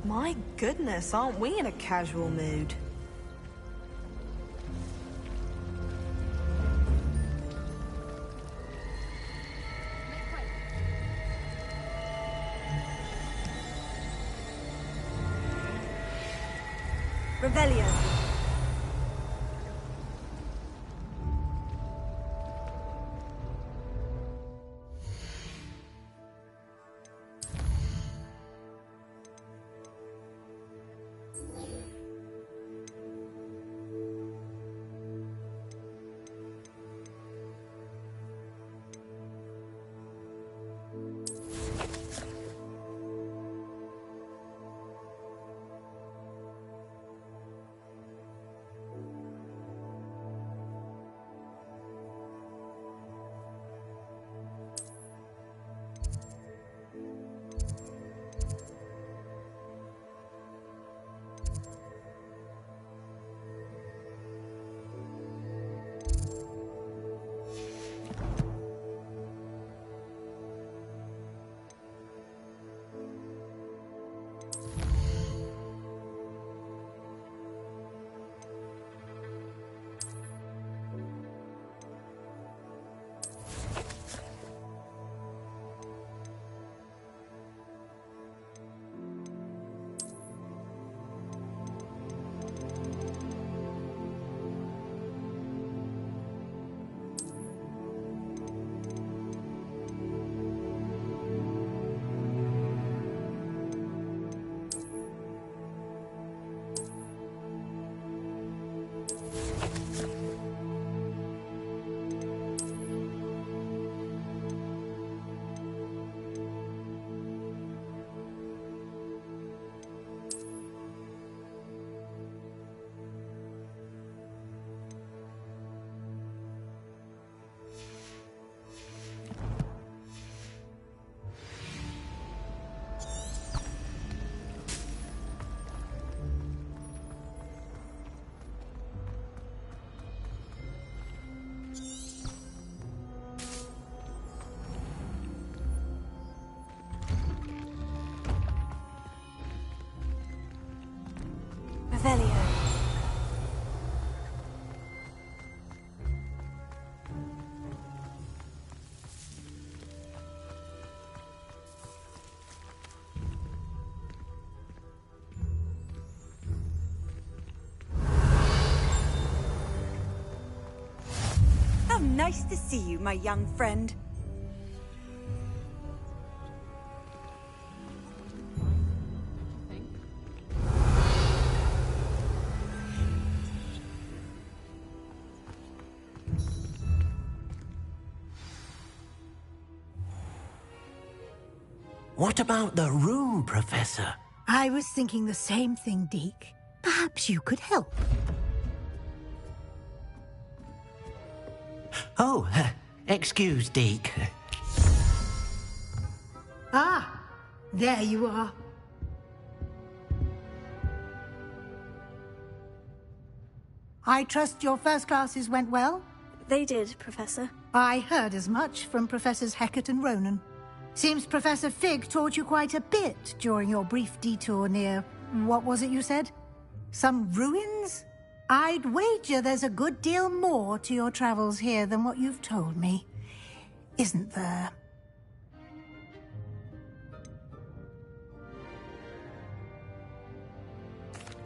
My goodness, aren't we in a casual mood? Revelio. Revelio. How nice to see you, my young friend. What about the room, Professor? I was thinking the same thing, Deke. Perhaps you could help. Oh, excuse, Deke. Ah, there you are. I trust your first classes went well? They did, Professor. I heard as much from Professors Hecat and Ronen. Seems Professor Fig taught you quite a bit during your brief detour near... what was it you said? Some ruins? I'd wager there's a good deal more to your travels here than what you've told me. Isn't there?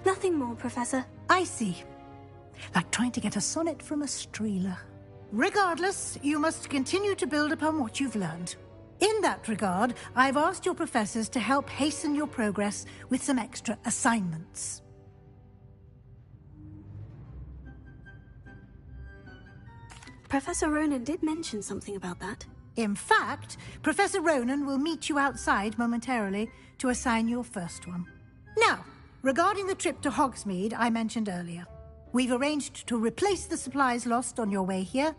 Nothing more, Professor. I see. Like trying to get a sonnet from a streeler. Regardless, you must continue to build upon what you've learned. In that regard, I've asked your professors to help hasten your progress with some extra assignments. Professor Ronen did mention something about that. In fact, Professor Ronen will meet you outside momentarily to assign your first one. Now, regarding the trip to Hogsmid I mentioned earlier, we've arranged to replace the supplies lost on your way here,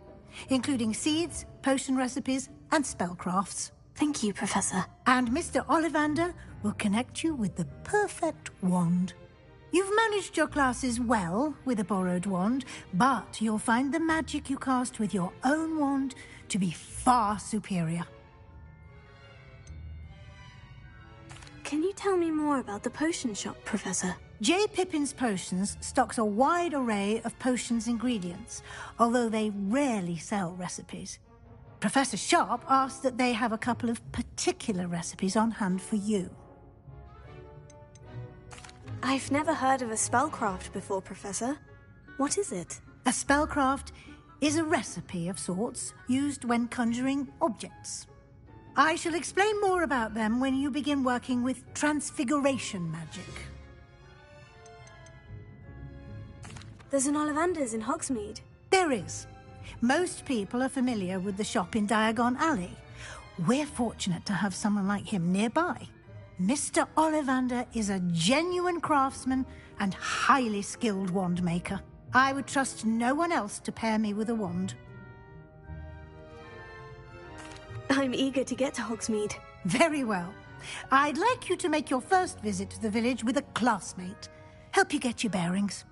including seeds, potion recipes, and spellcrafts. Thank you, Professor. And Mr. Ollivander will connect you with the perfect wand. You've managed your classes well with a borrowed wand, but you'll find the magic you cast with your own wand to be far superior. Can you you tell me more about the potion shop, Professor? J. Pippin's Potions stocks a wide array of potions ingredients, although they rarely sell recipes. Professor Sharp asked that they have a couple of particular recipes on hand for you. I've never heard of a spellcraft before, Professor. What is it? A spellcraft is a recipe of sorts used when conjuring objects. I shall explain more about them when you begin working with transfiguration magic. There's an Ollivander's in Hogsmeade. There is. Most people are familiar with the shop in Diagon Alley. We're fortunate to have someone like him nearby. Mr. Ollivander is a genuine craftsman and highly skilled wand maker. I would trust no one else to pair me with a wand. I'm eager to get to Hogsmeade. Very well. I'd like you to make your first visit to the village with a classmate. Help you get your bearings.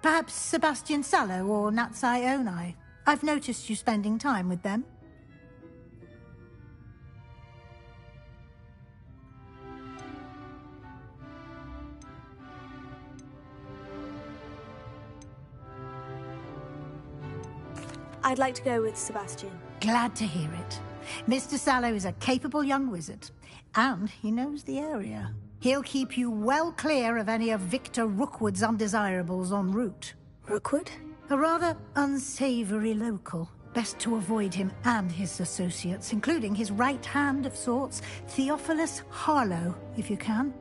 Perhaps Sebastian Sallow or Natsai Onai. I've noticed you spending time with them. I'd like to go with Sebastian. Glad to hear it. Mr. Sallow is a capable young wizard, and he knows the area. He'll keep you well clear of any of Victor Rookwood's undesirables en route. Rookwood? A rather unsavory local. Best to avoid him and his associates, including his right hand of sorts, Theophilus Harlow, if you can.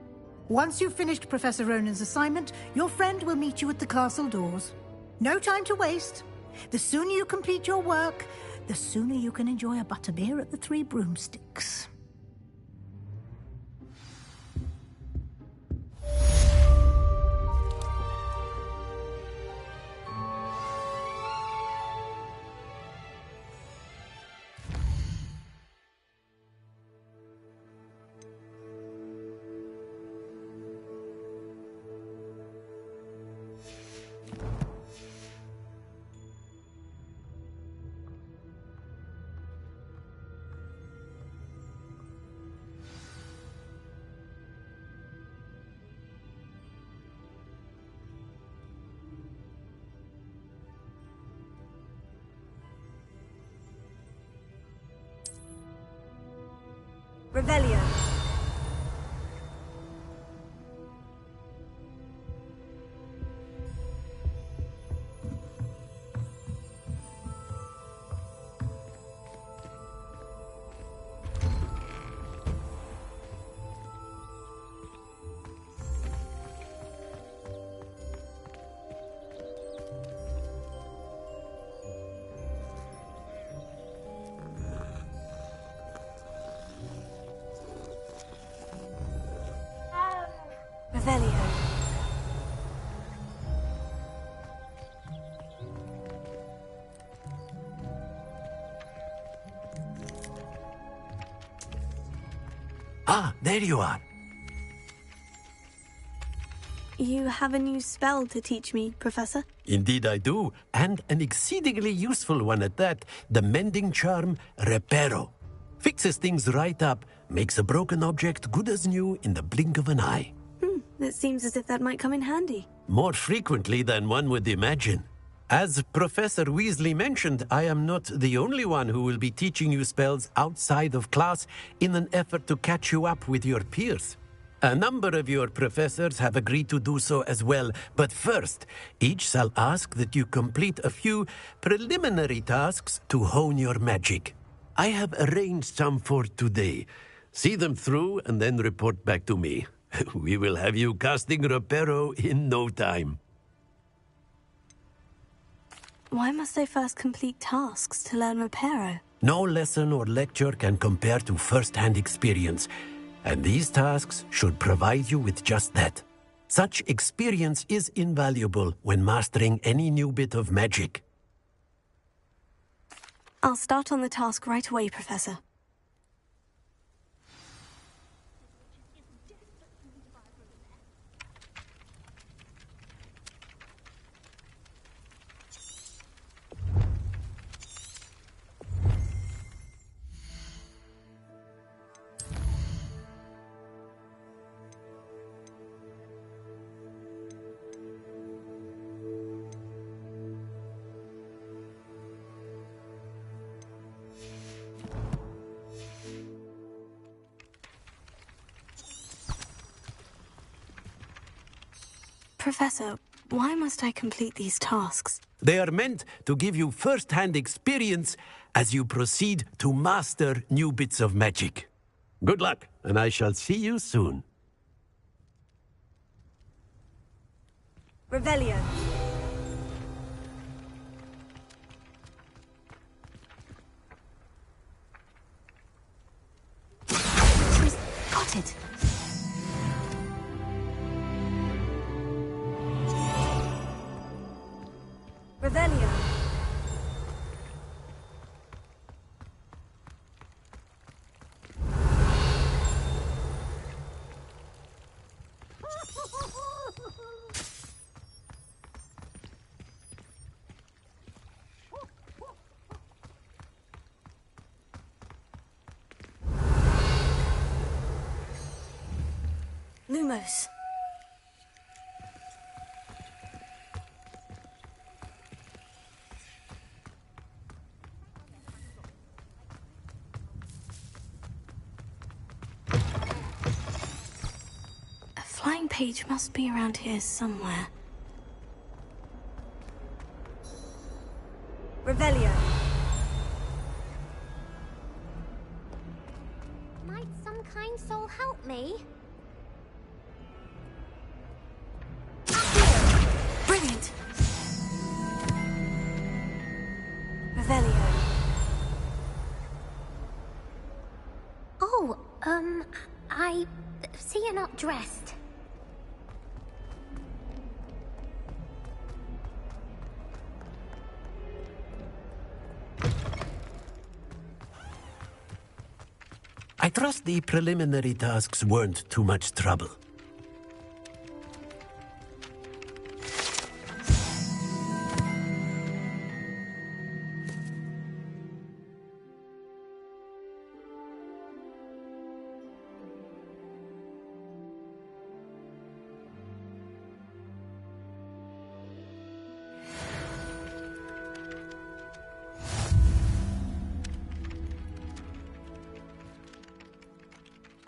Once you've finished Professor Ronen's assignment, your friend will meet you at the castle doors. No time to waste. The sooner you complete your work, the sooner you can enjoy a butterbeer at the Three Broomsticks. Revelio. Revelio. Ah, there you are. You have a new spell to teach me, Professor? Indeed I do, and an exceedingly useful one at that. The mending charm, Reparo. Fixes things right up, makes a broken object good as new in the blink of an eye. It seems as if that might come in handy. More frequently than one would imagine. As Professor Weasley mentioned, I am not the only one who will be teaching you spells outside of class in an effort to catch you up with your peers. A number of your professors have agreed to do so as well, but first, each shall ask that you complete a few preliminary tasks to hone your magic. I have arranged some for today. See them through and then report back to me. We will have you casting Reparo in no time. Why must I first complete tasks to learn Reparo? No lesson or lecture can compare to first-hand experience, and these tasks should provide you with just that. Such experience is invaluable when mastering any new bit of magic. I'll start on the task right away, Professor. Professor, why must I complete these tasks? They are meant to give you first-hand experience as you proceed to master new bits of magic. Good luck, and I shall see you soon. Revelio. She's got it. Revelio. Lumos. A flying page must be around here somewhere. Revelio. Might some kind soul help me? Brilliant. Revelio. Oh, I see you're not dressed. I trust the preliminary tasks weren't too much trouble.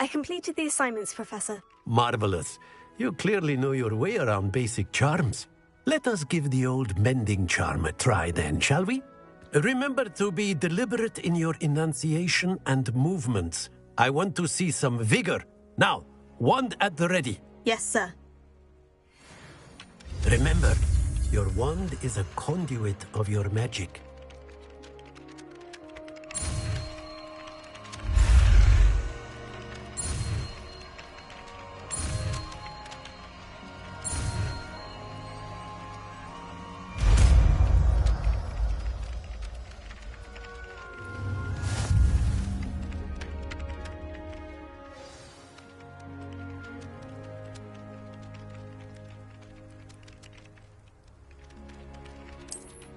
I completed the assignments, Professor. Marvelous. You clearly know your way around basic charms. Let us give the old mending charm a try then, shall we? Remember to be deliberate in your enunciation and movements. I want to see some vigor. Now, wand at the ready. Yes, sir. Remember, your wand is a conduit of your magic.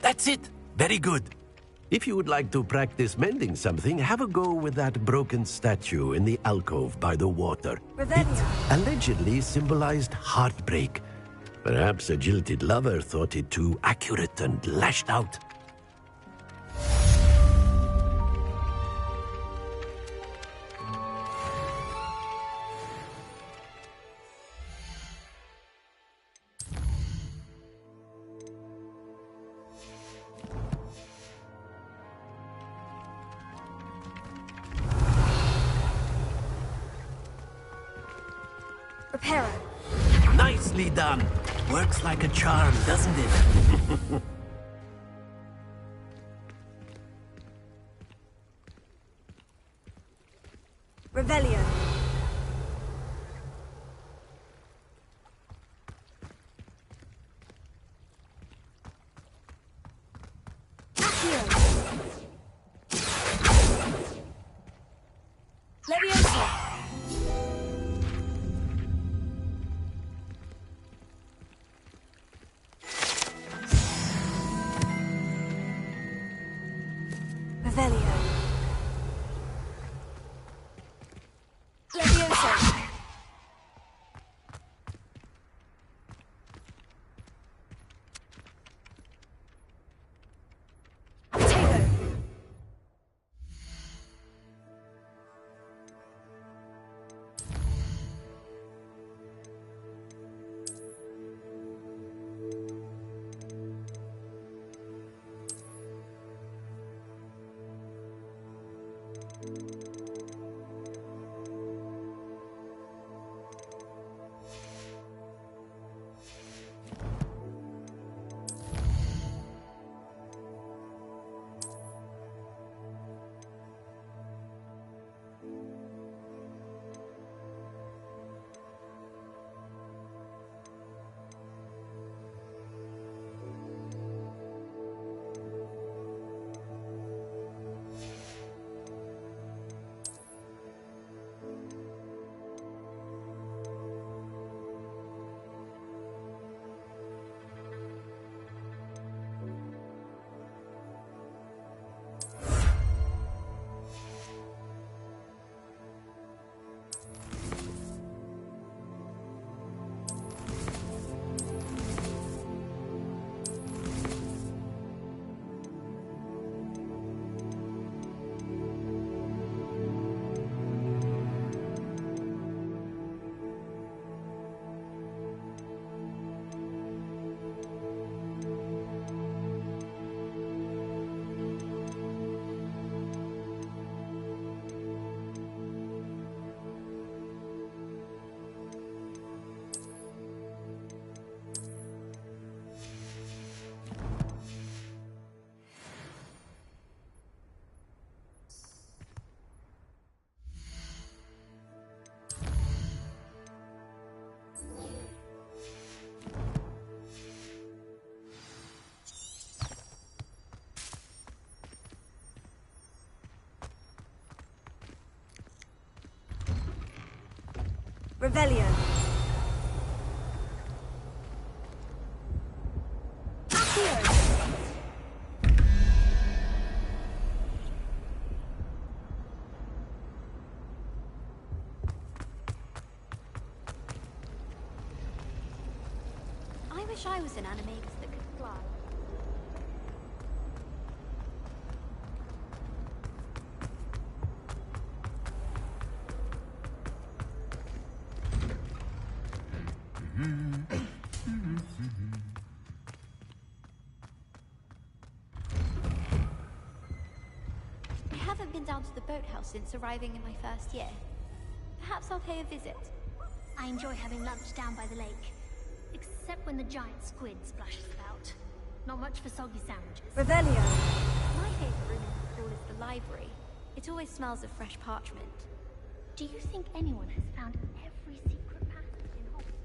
That's it. Very good. If you would like to practice mending something, have a go with that broken statue in the alcove by the water. Revelio. It allegedly symbolized heartbreak. Perhaps a jilted lover thought it too accurate and lashed out. Reparo. Nicely done. Works like a charm, doesn't it? Revelio. Levioso. Revelio. Revelio. I wish I was an animagus that could fly. I haven't been down to the boathouse since arriving in my first year. Perhaps I'll pay a visit. I enjoy having lunch down by the lake. Except when the giant squid splashes about. Not much for soggy sandwiches. Revelio. My favorite room in the hall is the library. It always smells of fresh parchment. Do you think anyone has found every secret passage in Hogwarts?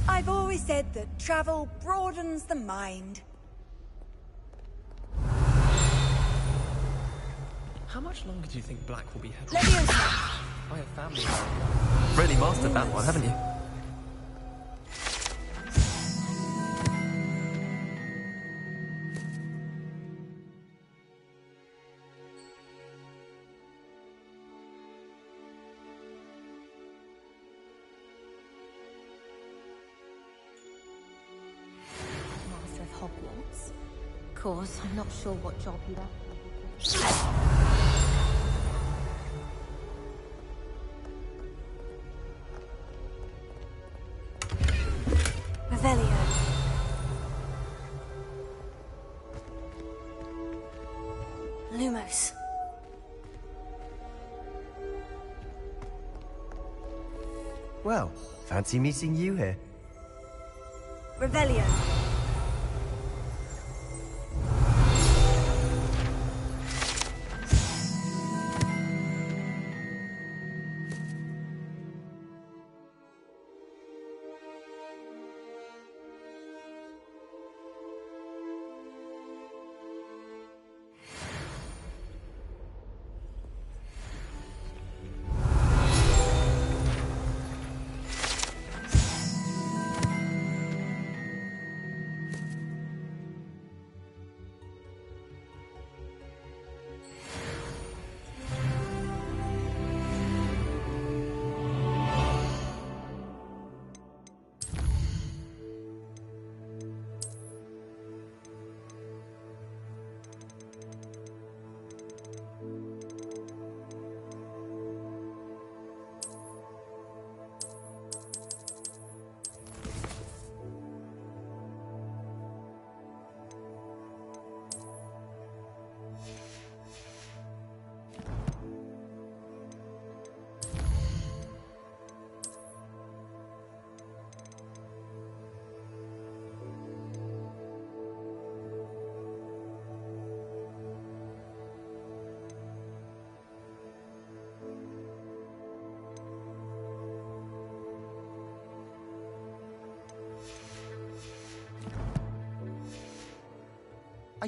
I've always said that travel broadens the mind. How much longer do you think Black will be held? Levioso. By a family. Really mastered that one, haven't you? Master of Hogwarts. Of course, I'm not sure what job you'd have. Revelio. Lumos. Well, fancy meeting you here. Revelio.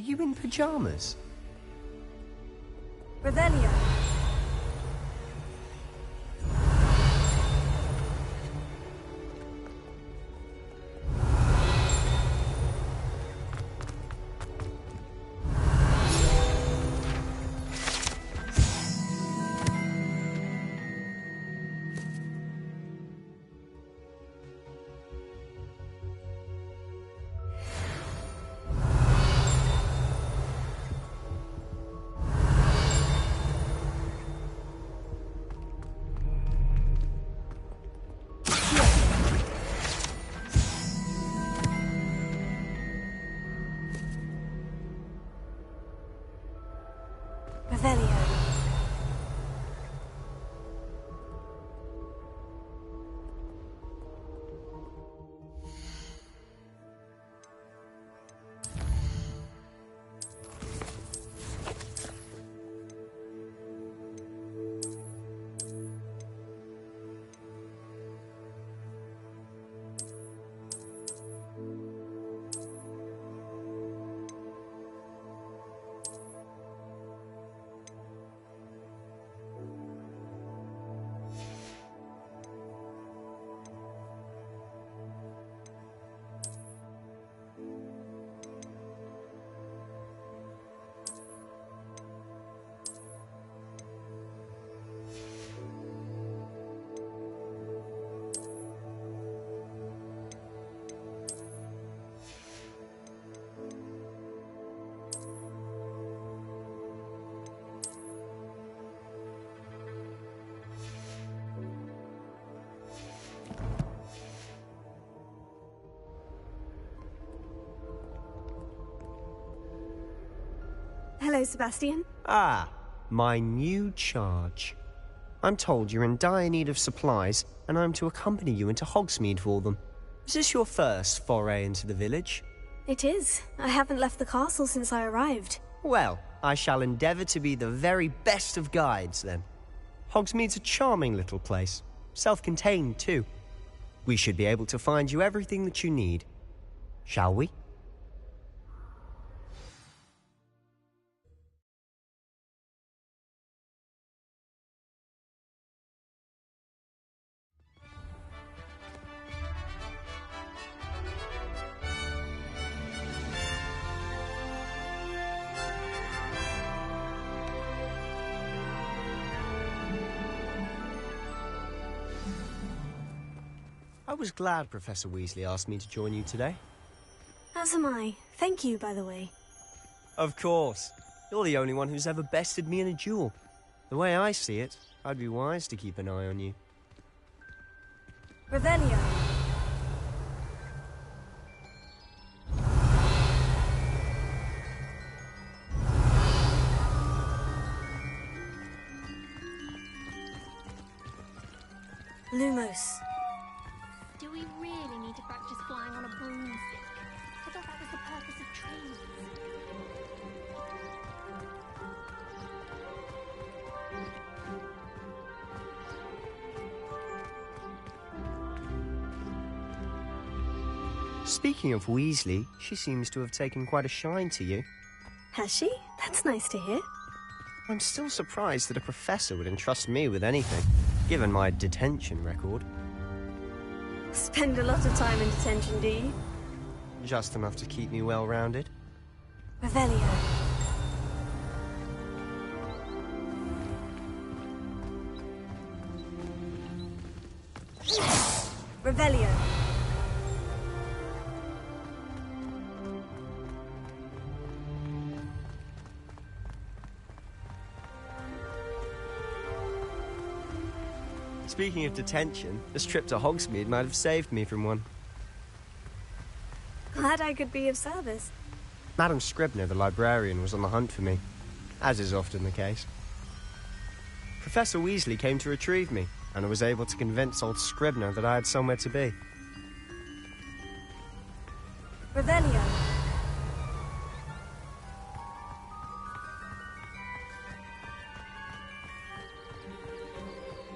Are you in pyjamas? Revelio. Hello, Sebastian. Ah, my new charge. I'm told you're in dire need of supplies, and I'm to accompany you into Hogsmid for them. Is this your first foray into the village? It is. I haven't left the castle since I arrived. Well, I shall endeavour to be the very best of guides, then. Hogsmeade's a charming little place. Self-contained, too. We should be able to find you everything that you need. Shall we? I was glad Professor Weasley asked me to join you today. As am I. Thank you, by the way. Of course. You're the only one who's ever bested me in a duel. The way I see it, I'd be wise to keep an eye on you. Revelio. Lumos. Do we really need to practice flying on a broomstick? I thought that was the purpose of training. Speaking of Weasley, she seems to have taken quite a shine to you. Has she? That's nice to hear. I'm still surprised that a professor would entrust me with anything, given my detention record. Spend a lot of time in detention, do you? Just enough to keep me well-rounded. Revelio. Revelio. Speaking of detention, this trip to Hogsmeade might have saved me from one. Glad I could be of service. Madam Scribner, the librarian, was on the hunt for me, as is often the case. Professor Weasley came to retrieve me, and I was able to convince old Scribner that I had somewhere to be. Revelio.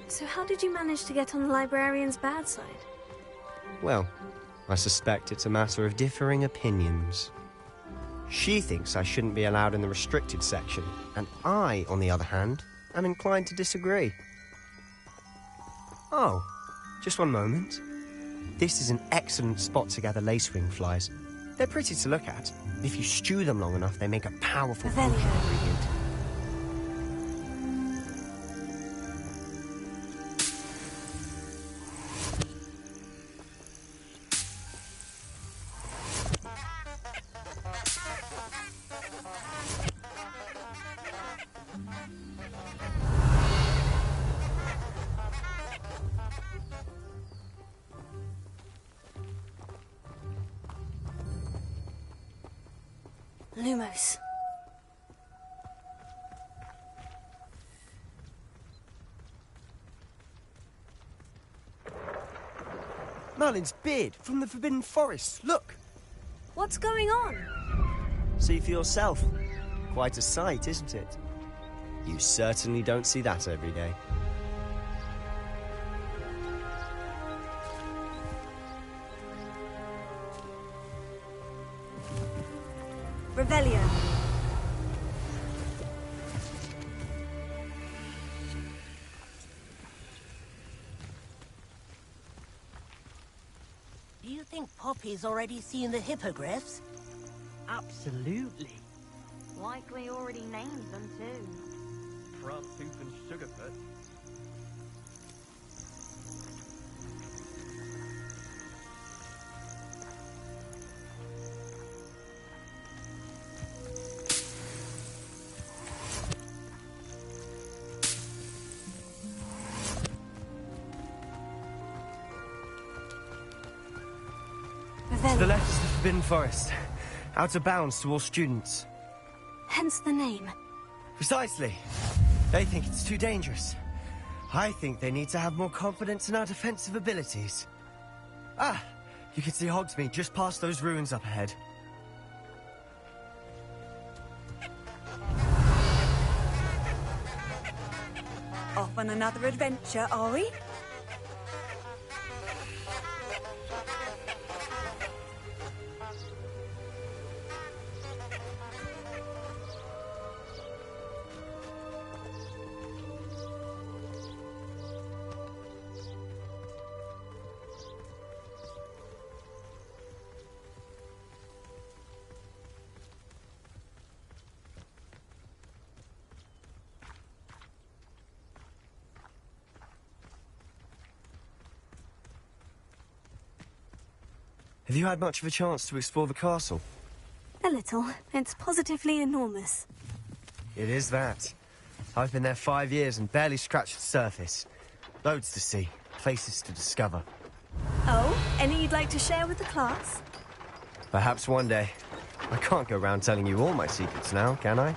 So how did you manage to get on the librarian's bad side? Well, I suspect it's a matter of differing opinions. She thinks I shouldn't be allowed in the restricted section, and I, on the other hand, am inclined to disagree. Oh, just one moment. This is an excellent spot to gather lacewing flies. They're pretty to look at. If you stew them long enough, they make a powerful potion ingredient. Lumos. Merlin's beard from the Forbidden Forest. Look! What's going on? See for yourself. Quite a sight, isn't it? You certainly don't see that every day. Revelio. Do you think Poppy's already seen the hippogriffs? Absolutely. Likely already named them too. Front Tooth and Sugarfoot. To the left is the Forbidden Forest. Out of bounds to all students. Hence the name. Precisely. They think it's too dangerous. I think they need to have more confidence in our defensive abilities. Ah, you can see Hogsmid just past those ruins up ahead. Off on another adventure, are we? Have you had much of a chance to explore the castle? A little. It's positively enormous. It is that. I've been there 5 years and barely scratched the surface. Loads to see, places to discover. Oh, any you'd like to share with the class? Perhaps one day. I can't go around telling you all my secrets now, can I?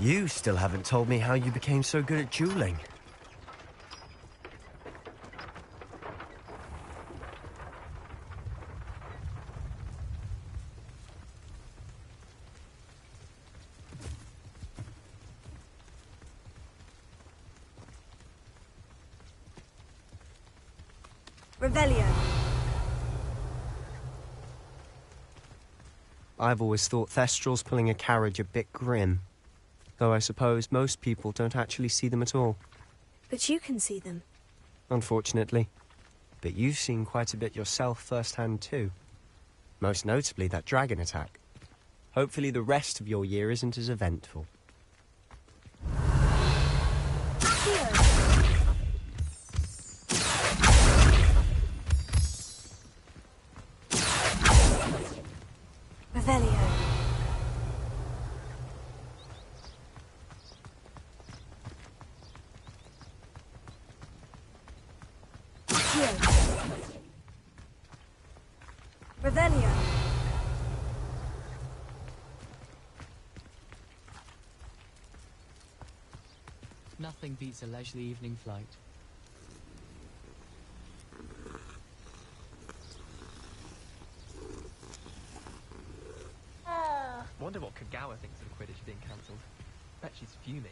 You still haven't told me how you became so good at dueling. Revelio. I've always thought Thestrals pulling a carriage a bit grim. Though I suppose most people don't actually see them at all. But you can see them. Unfortunately. But you've seen quite a bit yourself firsthand too. Most notably that dragon attack. Hopefully the rest of your year isn't as eventful. Revelio. Revelio. Nothing beats a leisurely evening flight. Wonder what Kagawa thinks of Quidditch being cancelled. Bet she's fuming.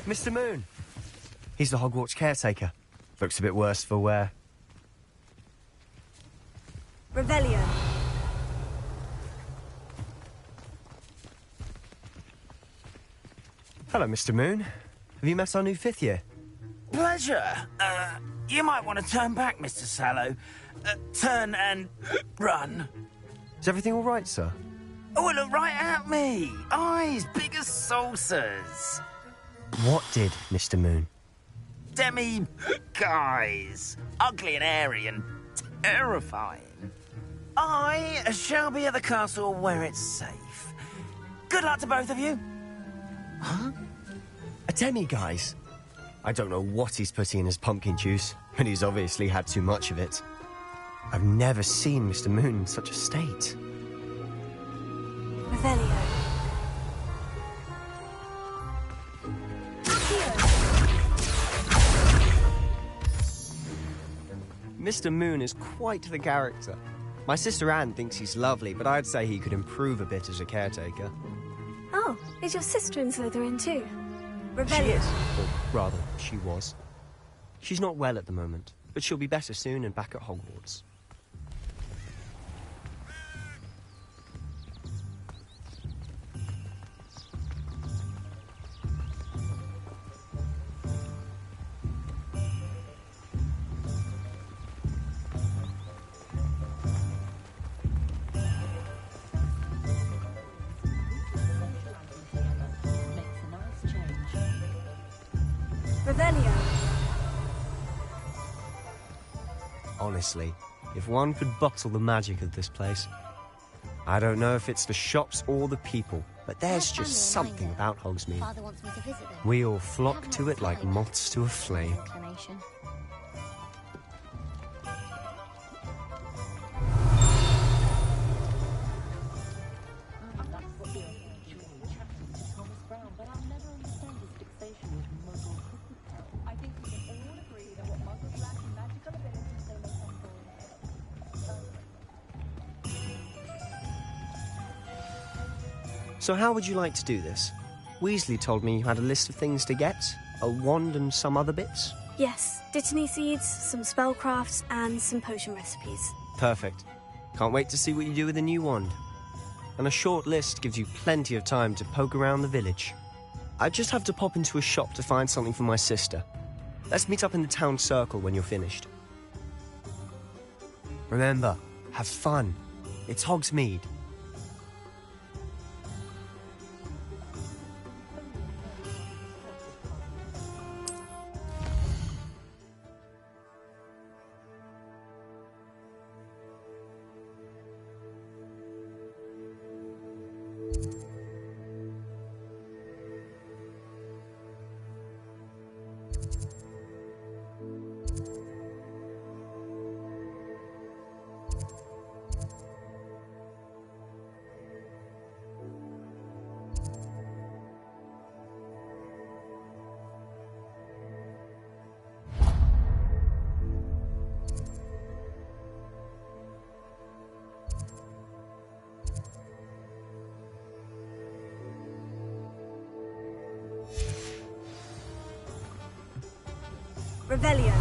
Mr. Moon. He's the Hogwarts caretaker. Looks a bit worse for wear. Revelio. Hello, Mr. Moon. Have you met our new 5th year? Pleasure. You might want to turn back, Mr. Sallow. Turn and run. Is everything all right, sir? Oh, look right at me. Eyes big as saucers. What did, Mr. Moon? Guys. Ugly and airy and terrifying. I shall be at the castle where it's safe. Good luck to both of you. Huh? A demi-guise? I don't know what he's putting in his pumpkin juice, but he's obviously had too much of it. I've never seen Mr. Moon in such a state. Revelio. Mr. Moon is quite the character. My sister Anne thinks he's lovely, but I'd say he could improve a bit as a caretaker. Oh, is your sister in Slytherin too? Revelio. She is. Or rather, she was. She's not well at the moment, but she'll be better soon and back at Hogwarts. Revelio. Honestly, if one could bottle the magic of this place. I don't know if it's the shops or the people, but there's just something about Hogsmeade. Father wants me to visit them. We all flock to it like moths to a flame. Inclination. So how would you like to do this? Weasley told me you had a list of things to get, a wand and some other bits. Yes, Dittany seeds, some spellcrafts, and some potion recipes. Perfect. Can't wait to see what you do with the new wand. And a short list gives you plenty of time to poke around the village. I just have to pop into a shop to find something for my sister. Let's meet up in the town circle when you're finished. Remember, have fun. It's Hogsmeade. Revelio.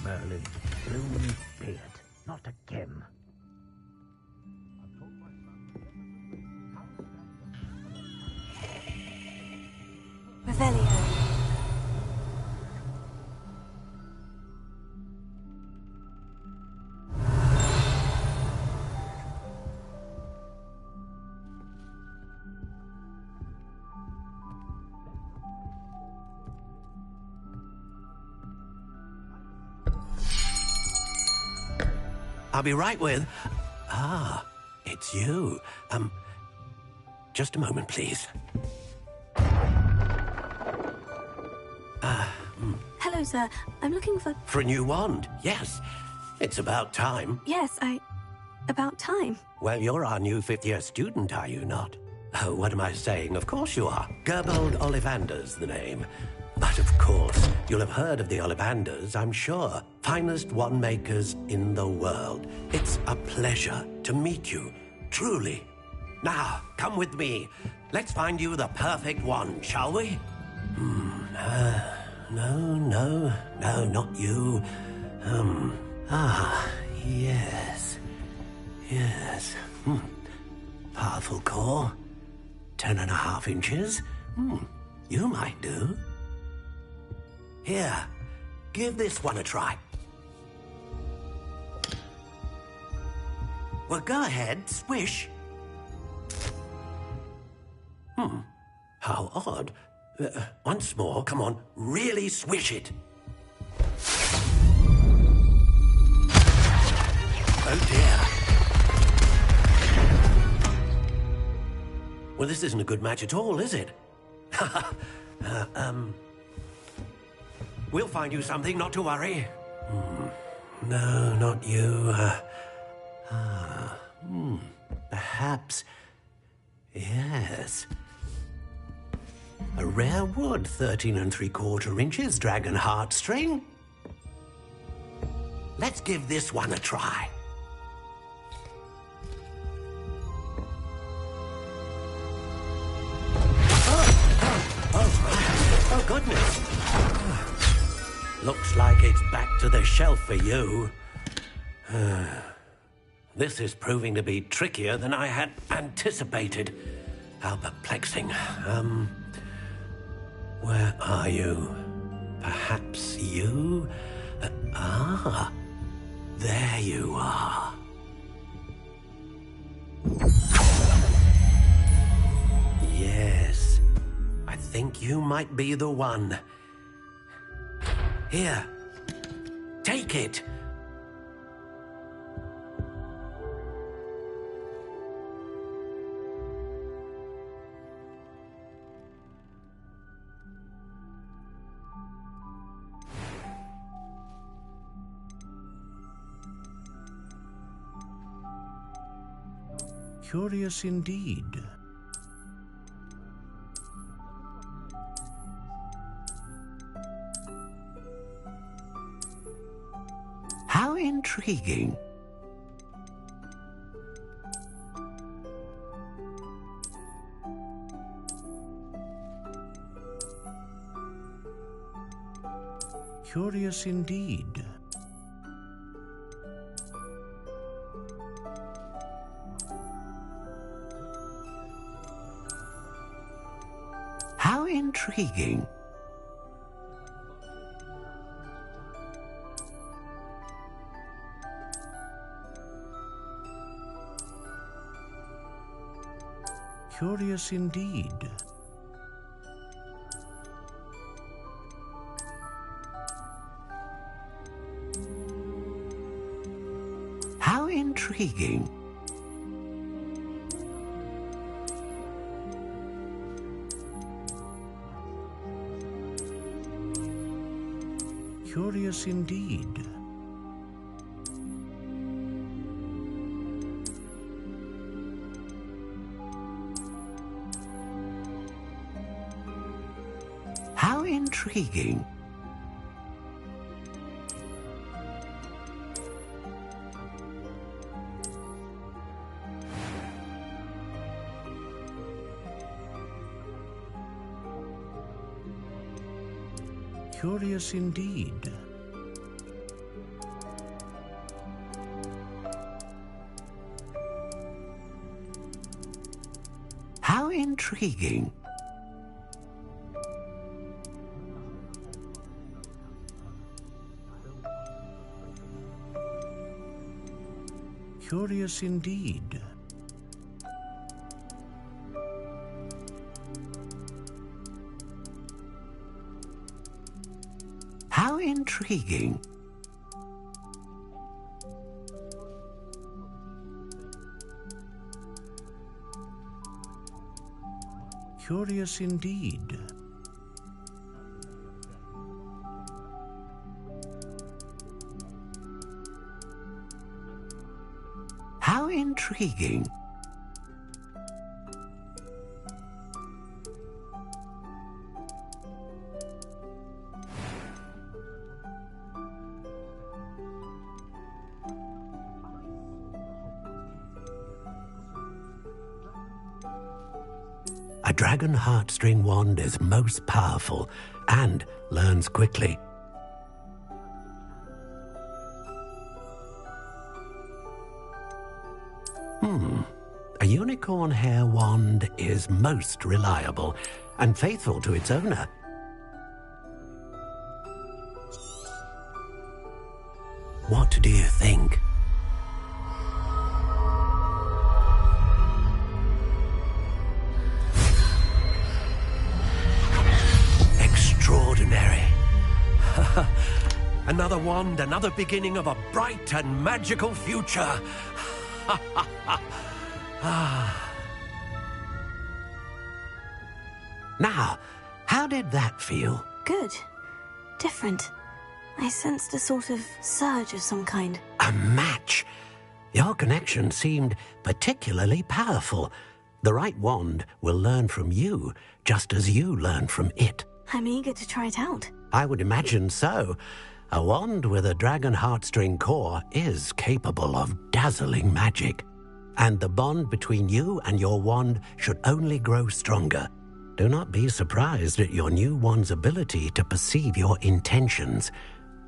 Merlin, bloom beard, not a gem. Revelio. I'll be right with... Ah, it's you. Just a moment, please. sir. I'm looking for... For a new wand, yes. It's about time. Yes, about time. Well, you're our new fifth-year student, are you not? Oh, what am I saying? Of course you are. Gerbold Ollivander's the name. But of course, you'll have heard of the Ollivanders, I'm sure. Finest wand makers in the world. It's a pleasure to meet you, truly. Now, come with me. Let's find you the perfect wand, shall we? No, not you. Yes. Powerful core. 10.5 inches. You might do. Here, give this one a try. Well, go ahead, swish. How odd. Once more, come on, really swish it. Oh dear. Well, this isn't a good match at all, is it? We'll find you something, not to worry. No, not you. Perhaps. Yes. A rare wood, 13 3/4 inches, dragon heartstring. Let's give this one a try. Oh, goodness. Looks like it's back to the shelf for you. This is proving to be trickier than I had anticipated. How perplexing. Where are you? Perhaps you? There you are. Yes, I think you might be the one. Here, take it. Curious indeed. How intriguing. Curious indeed. How intriguing. Curious indeed. How intriguing. Curious indeed. How intriguing. Curious indeed. How intriguing. Curious indeed. How intriguing. Curious indeed. How intriguing. A dragon heartstring wand is most powerful and learns quickly. A unicorn hair wand is most reliable and faithful to its owner. What do you think? Extraordinary. Another wand, another beginning of a bright and magical future. Now, how did that feel? Good. Different. I sensed a sort of surge of some kind. A match. Your connection seemed particularly powerful. The right wand will learn from you, just as you learn from it. I'm eager to try it out. I would imagine so. A wand with a dragon heartstring core is capable of dazzling magic. And the bond between you and your wand should only grow stronger. Do not be surprised at your new wand's ability to perceive your intentions,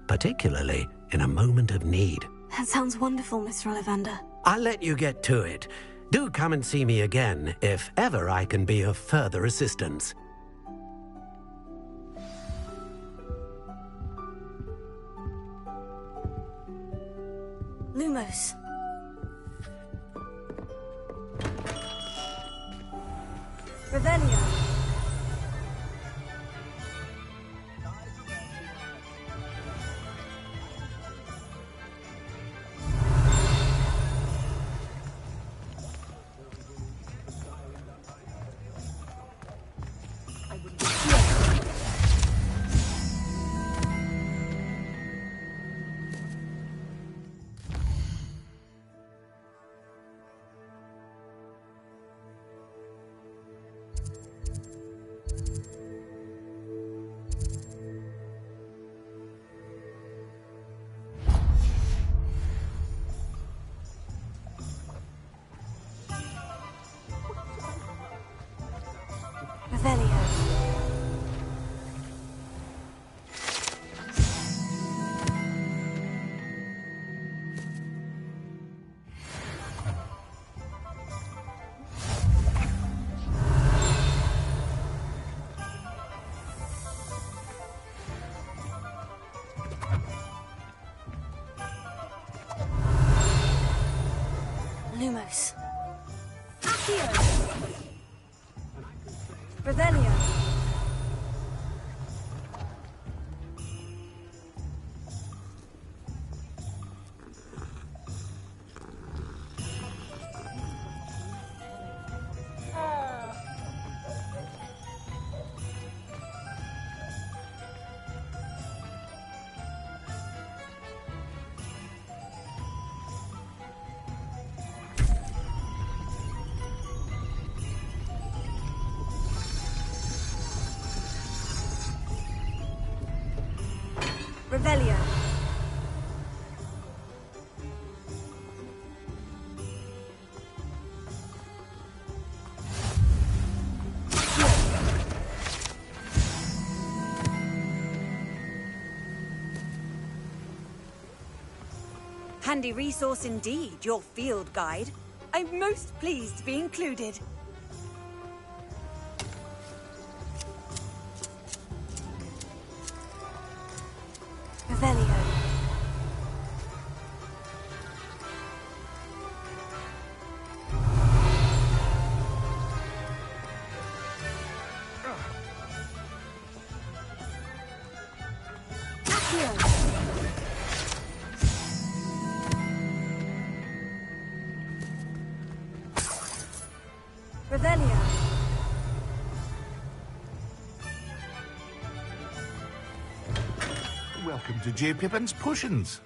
particularly in a moment of need. That sounds wonderful, Mr. Ollivander. I'll let you get to it. Do come and see me again if ever I can be of further assistance. Lumos. Revelio. Lumos. Accio. Revelio. Revelio. Handy resource indeed, your field guide. I'm most pleased to be included. Revelio. Revelio. Welcome to J. Pippin's Potions.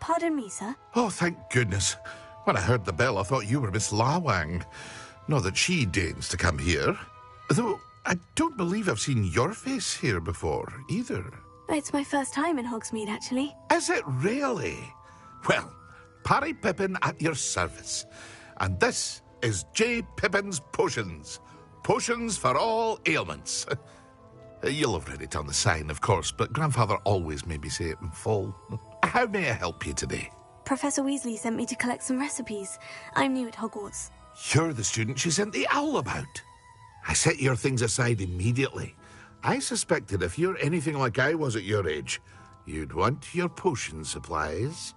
Pardon me, sir? Oh, thank goodness. When I heard the bell, I thought you were Miss Lawang. Not that she deigns to come here. Though I don't believe I've seen your face here before, either. It's my first time in Hogsmid, actually. Is it really? Well, Parry Pippin at your service. And this is J. Pippin's Potions. Potions for all ailments. You'll have read it on the sign, of course, but Grandfather always made me say it in full. How may I help you today? Professor Weasley sent me to collect some recipes. I'm new at Hogwarts. You're the student she sent the owl about. I set your things aside immediately. I suspected if you're anything like I was at your age, you'd want your potion supplies.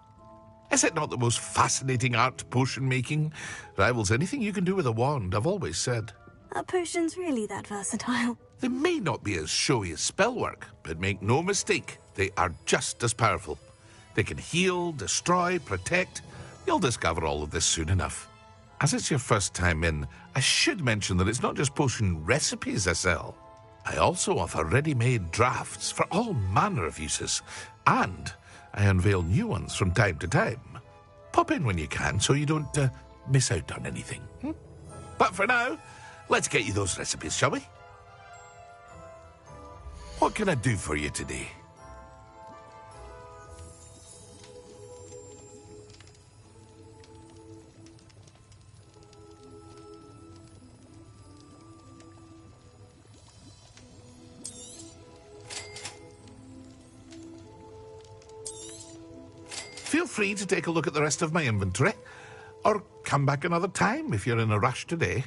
Is it not the most fascinating art, potion making? Rivals anything you can do with a wand, I've always said. Are potions really that versatile? They may not be as showy as spellwork, but make no mistake, they are just as powerful. They can heal, destroy, protect. You'll discover all of this soon enough. As it's your first time in, I should mention that it's not just potion recipes I sell. I also offer ready-made drafts for all manner of uses, and I unveil new ones from time to time. Pop in when you can so you don't miss out on anything. But for now, let's get you those recipes, shall we? What can I do for you today? Feel free to take a look at the rest of my inventory, or come back another time if you're in a rush today.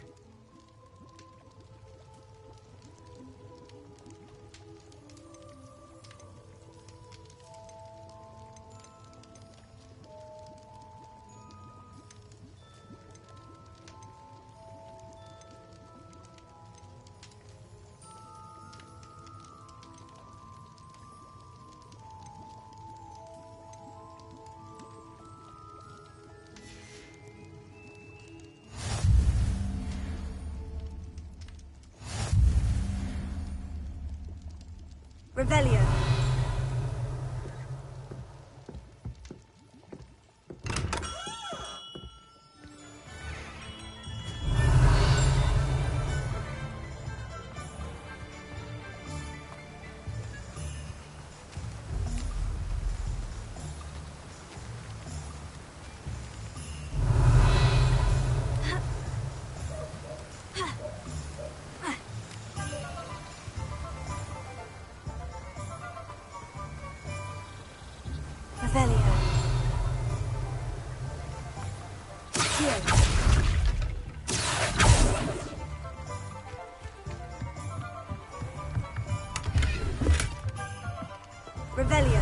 Revelio. Revelio.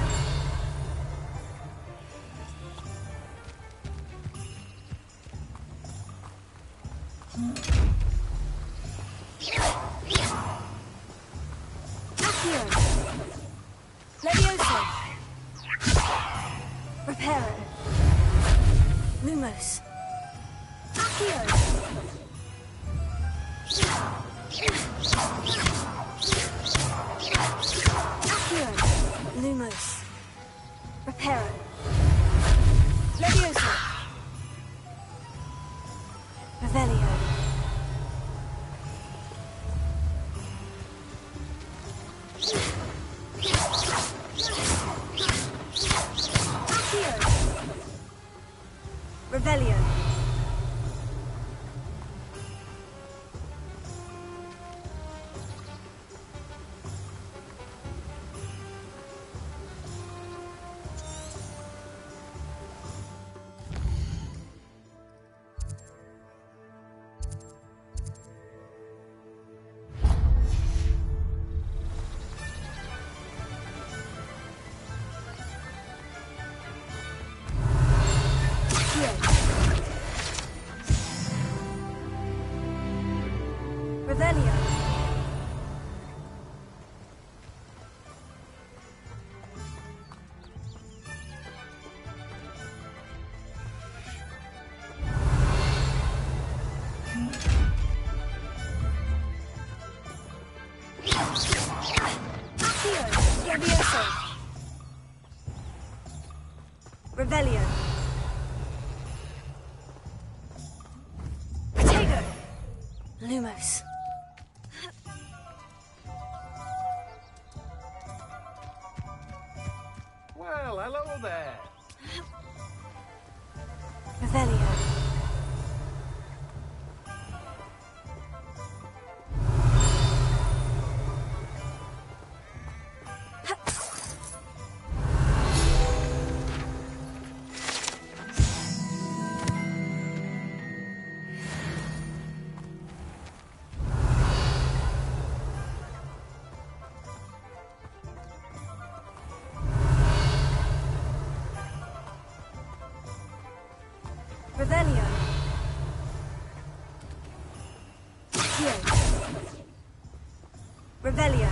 Accio. Levioso. Reparo. Lumos. Accio. Lumos. Reparo. Levioso. Revelio. Accio. Revelio. Revelio. Accio. Levioso. Revelio. Potato. Lumos. Well, hello there. Revelio. Revelio. Revelio.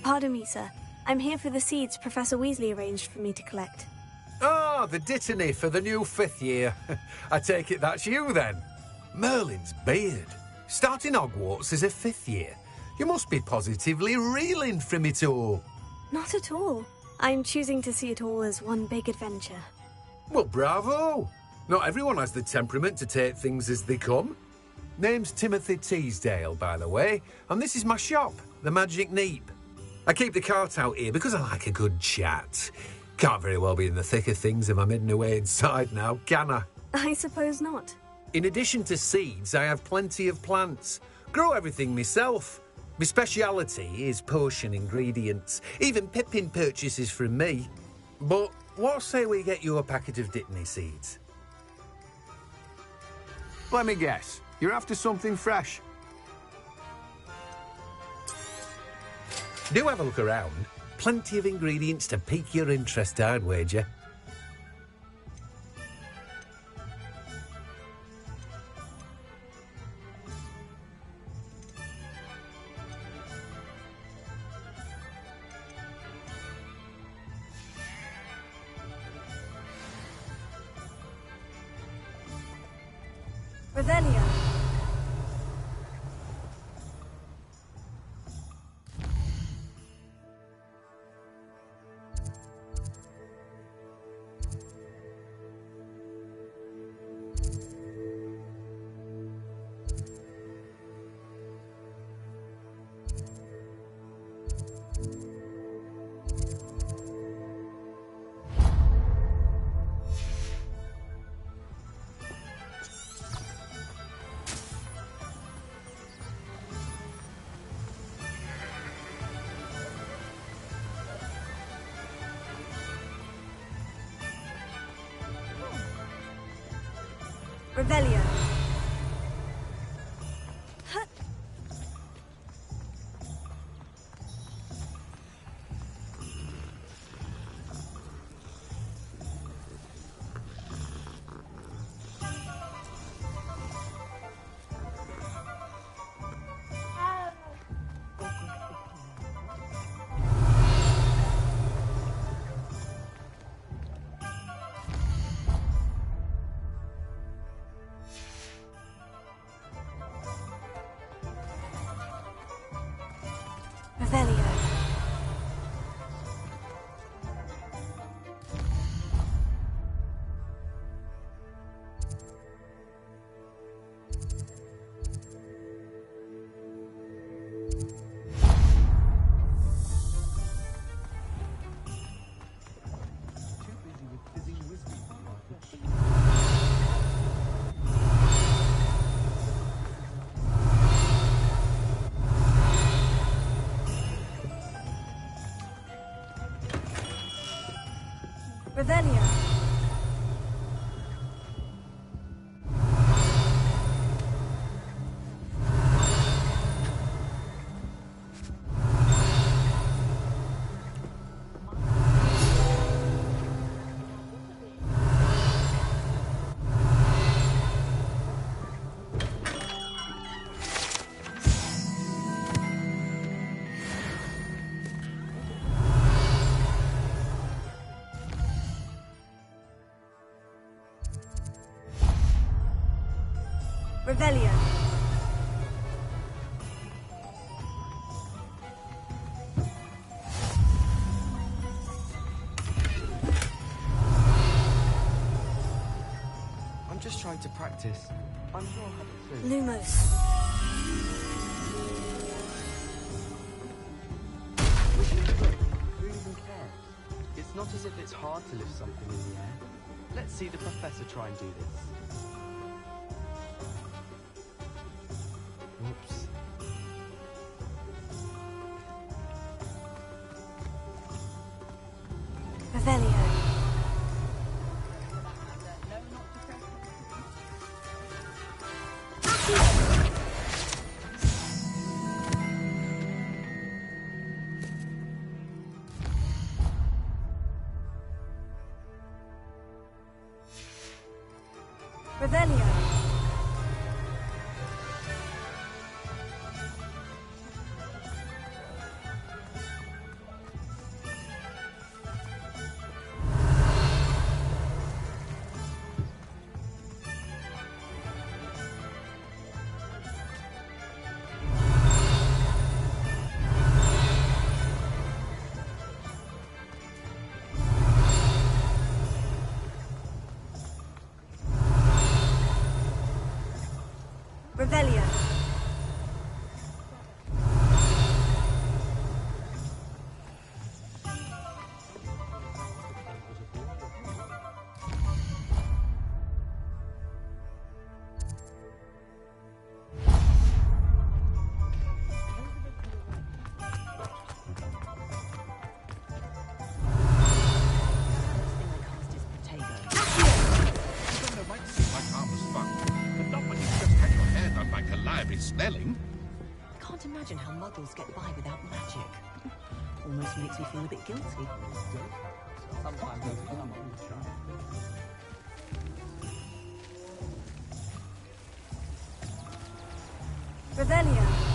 Pardon me, sir. I'm here for the seeds Professor Weasley arranged for me to collect. Ah, the dittany for the new 5th year. I take it that's you, then. Merlin's beard. Starting Hogwarts as a 5th year. You must be positively reeling from it all. Not at all. I'm choosing to see it all as one big adventure. Well, bravo. Not everyone has the temperament to take things as they come. Name's Timothy Teasdale, by the way, and this is my shop, the Magic Neep. I keep the cart out here because I like a good chat. Can't very well be in the thick of things if I'm hidden away inside now, can I? I suppose not. In addition to seeds, I have plenty of plants. Grow everything myself. My speciality is potion ingredients. Even Pippin purchases from me. But what say we get you a packet of dittany seeds? Let me guess. You're after something fresh. Do have a look around. Plenty of ingredients to pique your interest, I'd wager. Revelio. Revelio. Revelio. Revelio. Revelio. just trying to practice. I'm sure I'll have it soon. Lumos. Who even cares? It's not as if it's hard to lift something in the air. Let's see the professor try and do this. Oops. Revelio. Revelio. Revelio. Smelling? Can't imagine how muggles get by without magic. Almost makes me feel a bit guilty. Revelio.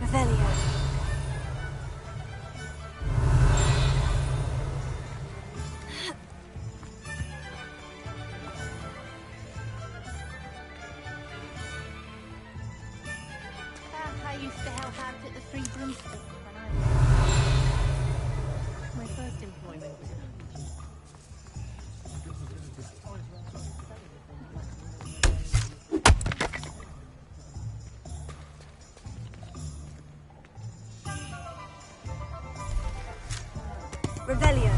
Revelio. I used to help out at the Three Broomsticks when I was... My first employment was Revelio.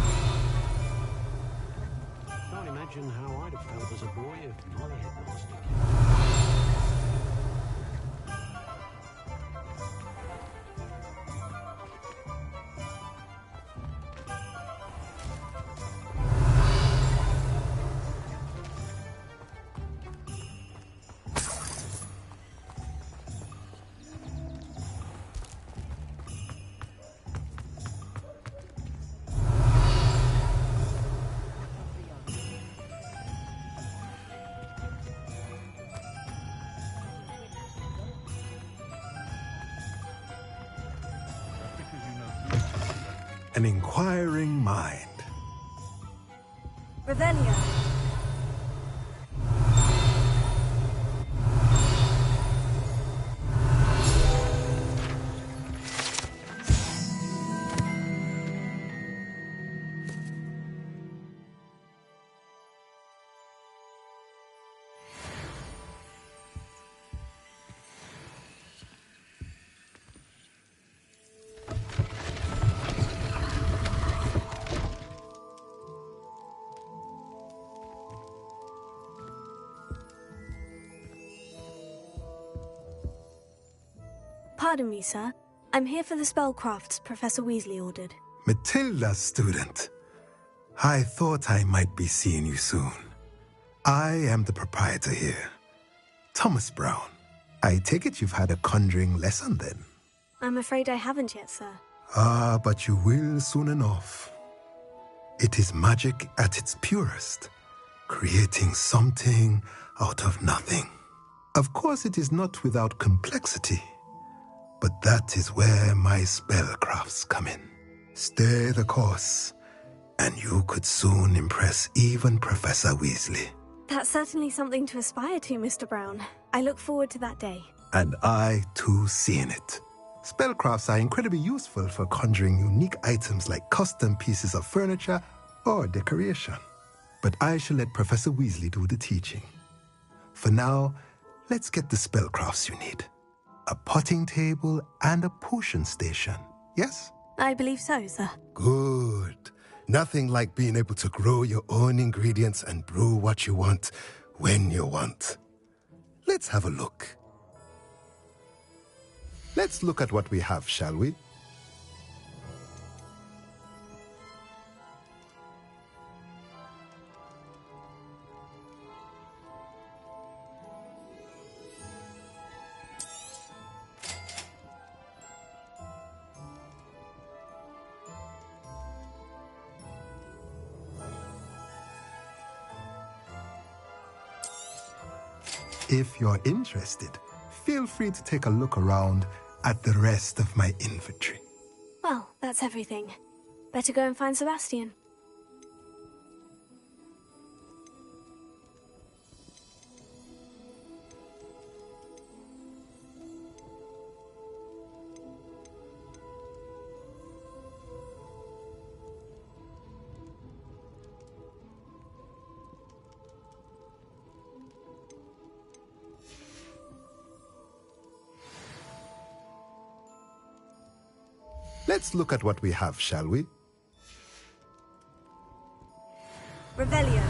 Can't imagine how I'd have felt as a boy if my headmaster An inquiring mind. Revelio. Pardon me, sir. I'm here for the spellcrafts Professor Weasley ordered. Matilda's student. I thought I might be seeing you soon. I am the proprietor here, Thomas Brown. I take it you've had a conjuring lesson then? I'm afraid I haven't yet, sir. Ah, but you will soon enough. It is magic at its purest, creating something out of nothing. Of course, it is not without complexity, but that is where my spellcrafts come in. Stay the course, and you could soon impress even Professor Weasley. That's certainly something to aspire to, Mr. Brown. I look forward to that day. And I, too, seeing it. Spellcrafts are incredibly useful for conjuring unique items like custom pieces of furniture or decoration. But I shall let Professor Weasley do the teaching. For now, let's get the spellcrafts you need. A potting table and a potion station, yes? I believe so, sir. Good. Nothing like being able to grow your own ingredients and brew what you want when you want. Let's have a look. Let's look at what we have, shall we? If you're interested, feel free to take a look around at the rest of my inventory. Well, that's everything. Better go and find Sebastian. Let's look at what we have, shall we? Revelio.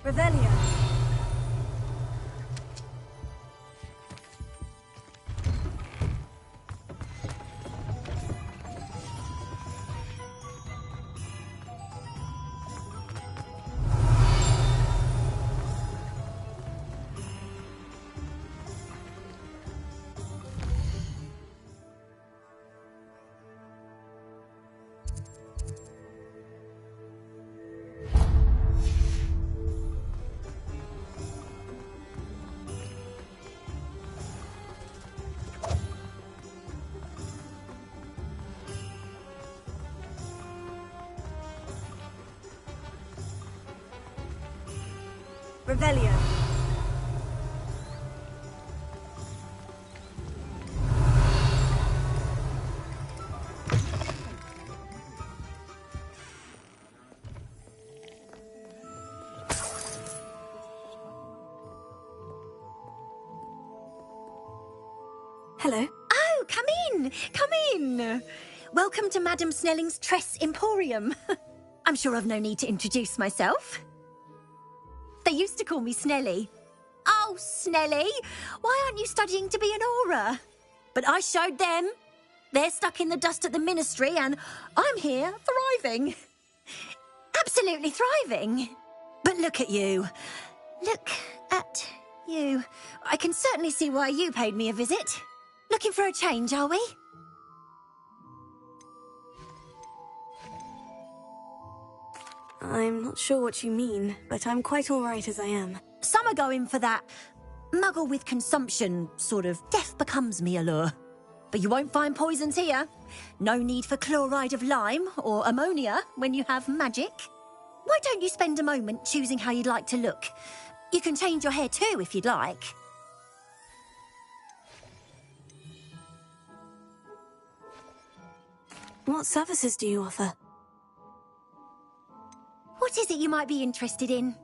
Revelio. Revelio. Hello. Oh, come in! Come in! Welcome to Madame Snelling's Tress Emporium. I'm sure I've no need to introduce myself. They used to call me Snelly. Oh, Snelly, why aren't you studying to be an aura? But I showed them. They're stuck in the dust at the ministry and I'm here thriving. Absolutely thriving. But look at you. Look at you. I can certainly see why you paid me a visit. Looking for a change, are we? I'm not sure what you mean, but I'm quite all right as I am. Some are going for that muggle with consumption, sort of death becomes me allure. But you won't find poisons here. No need for chloride of lime or ammonia when you have magic. Why don't you spend a moment choosing how you'd like to look? You can change your hair too if you'd like. What services do you offer? What is it you might be interested in?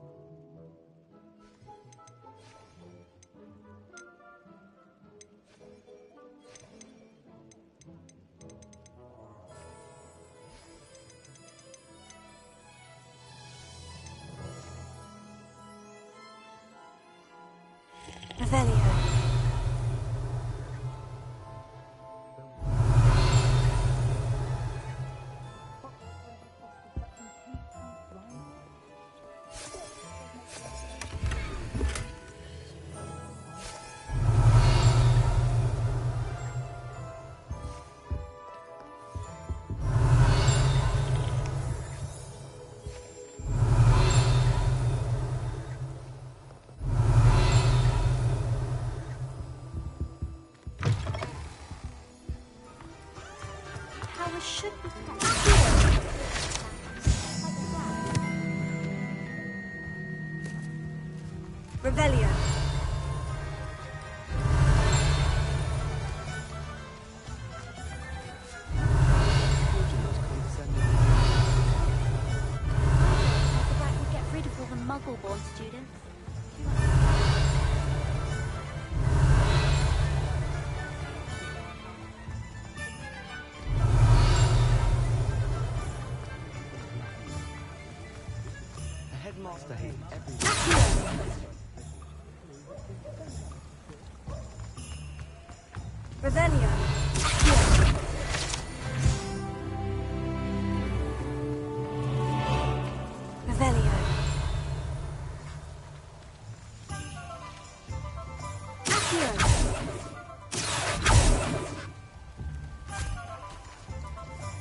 Revelio. Revelio. Get rid of all the Muggle-born students. The headmaster hates everyone. Revelio. Revelio.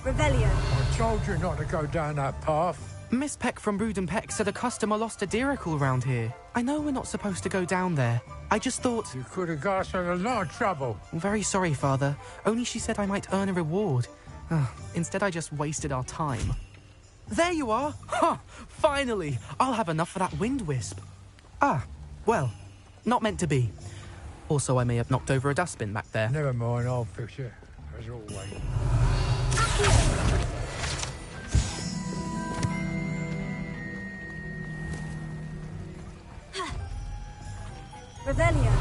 Revelio. I told you not to go down that path. Miss Peck from Brood and Peck said a customer lost a deeracle round here. I know we're not supposed to go down there. I just thought... You could have got us in a lot of trouble. I'm very sorry, Father. Only she said I might earn a reward. Instead, I just wasted our time. There you are! Ha! Finally! I'll have enough for that wind wisp. Ah, well, not meant to be. Also, I may have knocked over a dustbin back there. Never mind, I'll fix it, as always. Revelio.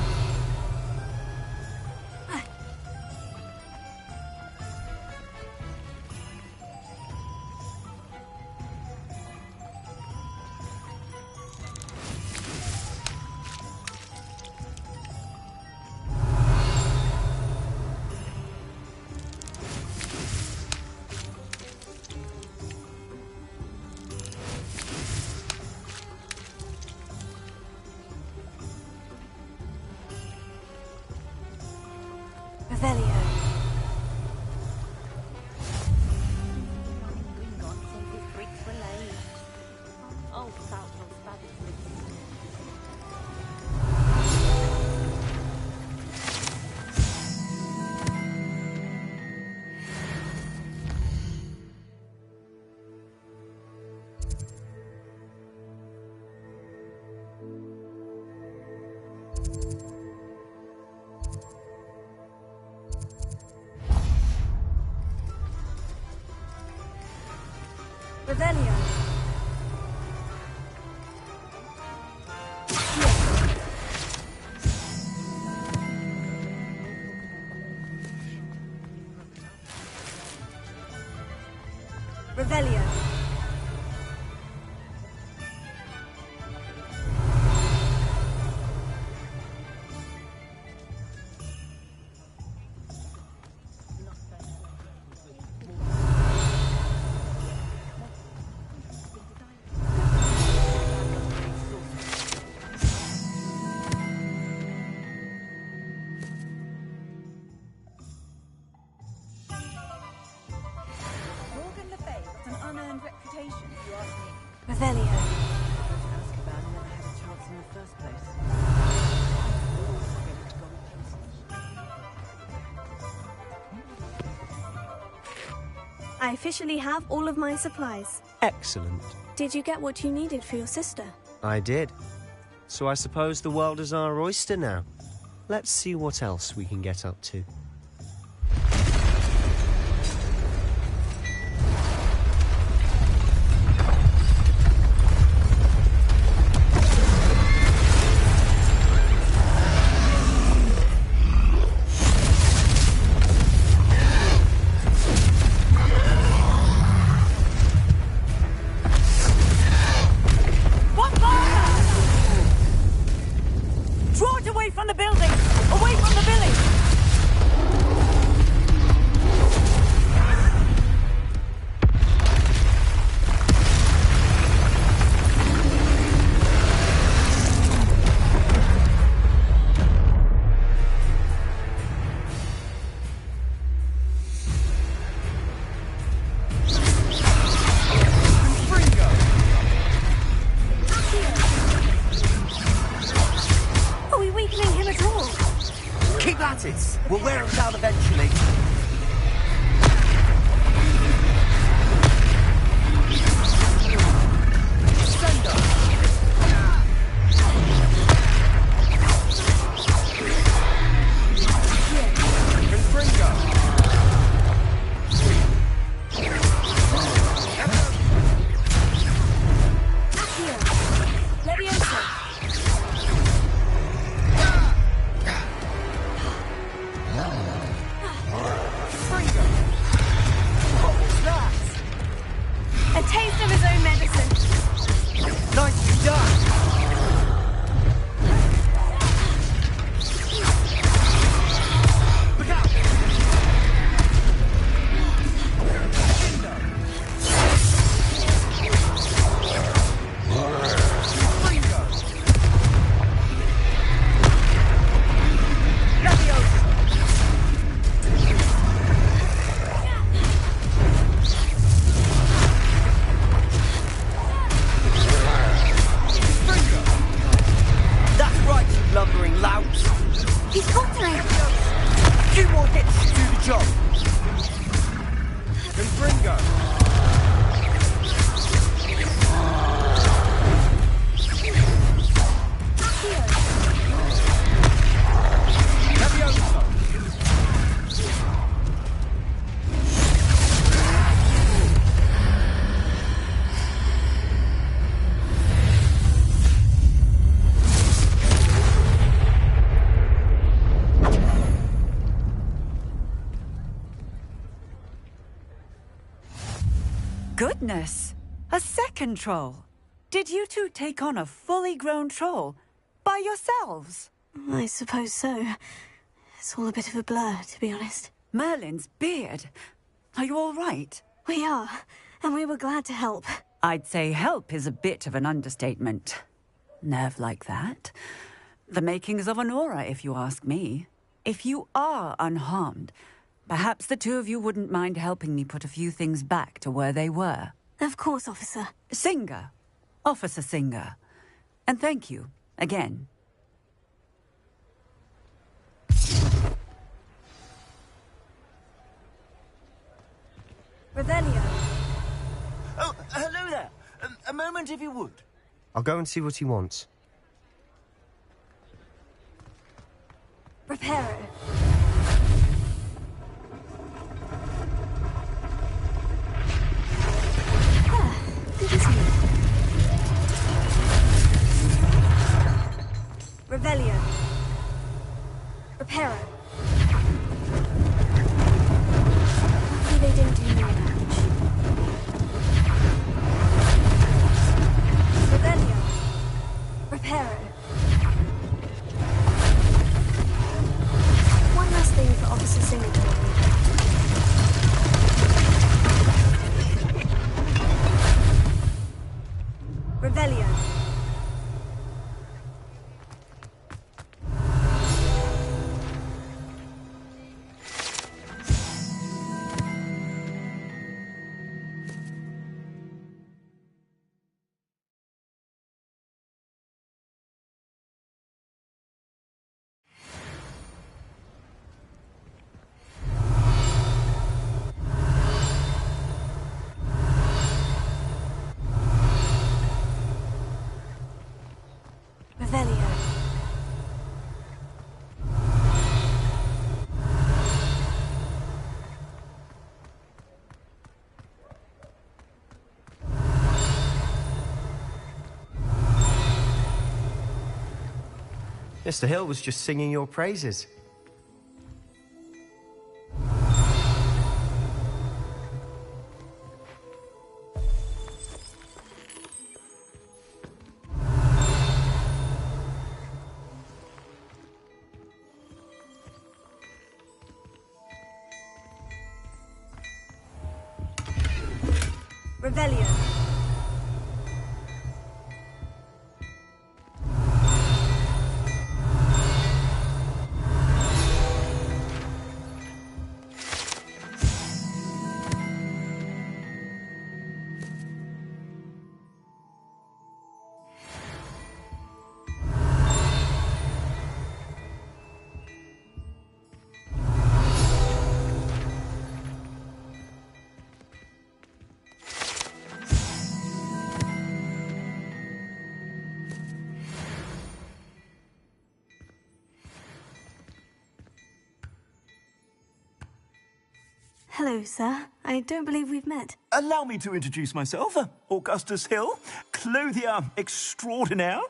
Revelio. Revelio. Revelio. I officially have all of my supplies. Excellent. Did you get what you needed for your sister? I did. So I suppose the world is our oyster now. Let's see what else we can get up to. We'll wear him down eventually. Goodness! A second troll! Did you two take on a fully grown troll by yourselves? I suppose so. It's all a bit of a blur, to be honest. Merlin's beard. Are you all right? We are, and we were glad to help. I'd say help is a bit of an understatement. Nerve like that. The makings of an aura, if you ask me. If you are unharmed, perhaps the two of you wouldn't mind helping me put a few things back to where they were. Of course, officer. Singer. Officer Singer. And thank you, again. Revelio. Oh, hello there. A moment, if you would. I'll go and see what he wants. Reparo. Good to see you. Revelio. Reparo. Luckily they didn't do no damage. Revelio. Reparo. Mr. Hill was just singing your praises. Revelio. Hello, sir. I don't believe we've met. Allow me to introduce myself. Augustus Hill, clothier extraordinaire.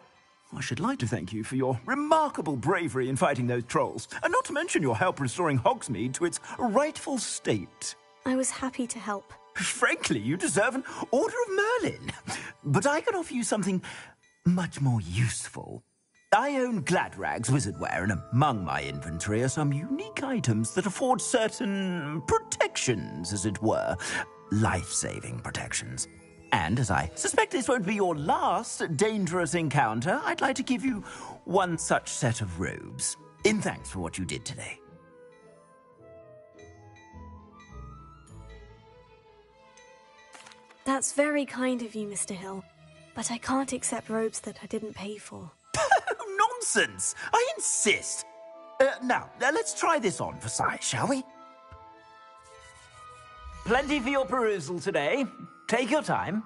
I should like to thank you for your remarkable bravery in fighting those trolls, and not to mention your help restoring Hogsmid to its rightful state. I was happy to help. Frankly, you deserve an Order of Merlin. But I can offer you something much more useful. I own Gladrag's wizardware, and among my inventory are some unique items that afford certain protections, as it were. Life-saving protections. And as I suspect this won't be your last dangerous encounter, I'd like to give you one such set of robes, in thanks for what you did today. That's very kind of you, Mr. Hill. But I can't accept robes that I didn't pay for. Nonsense! I insist! Now, let's try this on for size, shall we? Plenty for your perusal today. Take your time.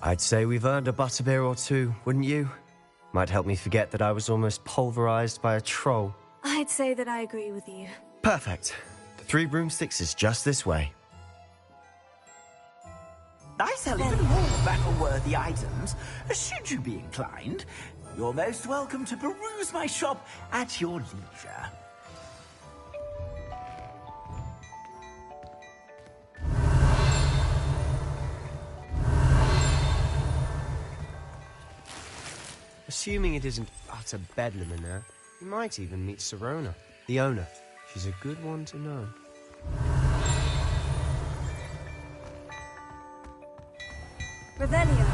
I'd say we've earned a butterbeer or two, wouldn't you? Might help me forget that I was almost pulverized by a troll. I'd say that I agree with you. Perfect. The 3 broomsticks is just this way. I sell even more battle-worthy items. Should you be inclined, you're most welcome to peruse my shop at your leisure. Assuming it isn't utter bedlam in there, you might even meet Serona, the owner. She's a good one to know. Revelio.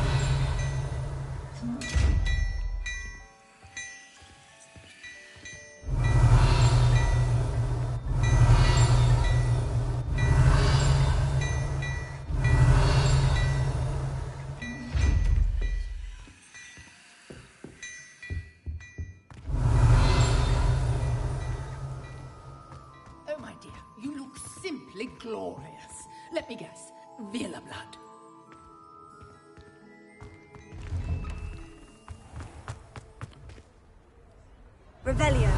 Glorious. Let me guess. Villa blood. Revelio.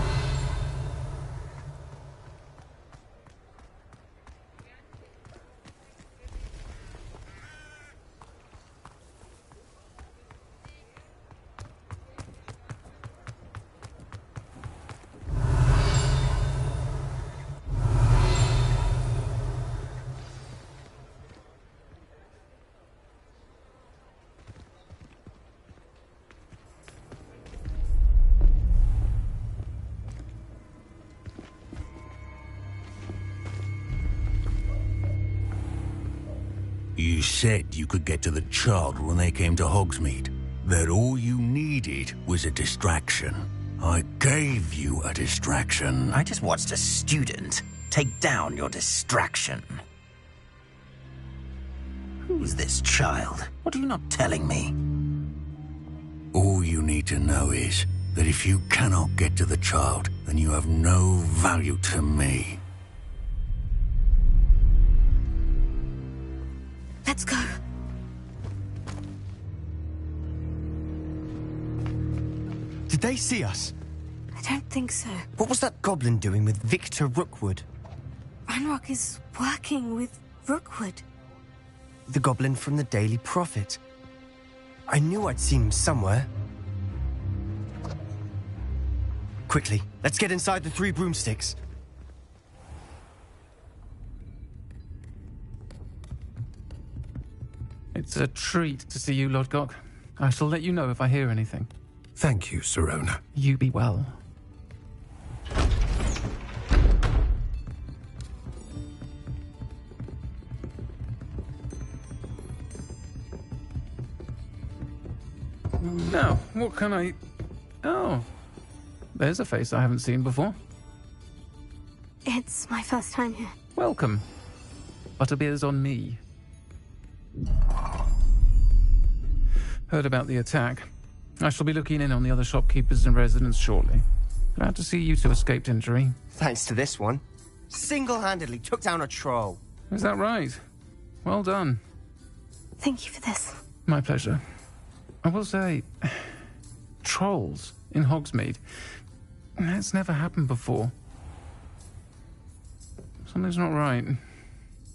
You said you could get to the child when they came to Hogsmid. That all you needed was a distraction. I gave you a distraction. I just watched a student take down your distraction. Who's this child? What are you not telling me? All you need to know is that if you cannot get to the child, then you have no value to me. Let's go. Did they see us? I don't think so. What was that goblin doing with Victor Rookwood? Ranrock is working with Rookwood. The goblin from the Daily Prophet. I knew I'd seen him somewhere. Quickly, let's get inside the 3 broomsticks. It's a treat to see you, Lodgok. I shall let you know if I hear anything. Thank you, Sirona. You be well. Now, what can I... Oh, there's a face I haven't seen before. It's my first time here. Welcome. Butterbeer's on me. Heard about the attack. I shall be looking in on the other shopkeepers and residents shortly. Glad to see you two escaped injury. Thanks to this one. Single-handedly took down a troll. Is that right? Well done. Thank you for this. My pleasure. I will say, trolls in Hogsmid. That's never happened before. Something's not right.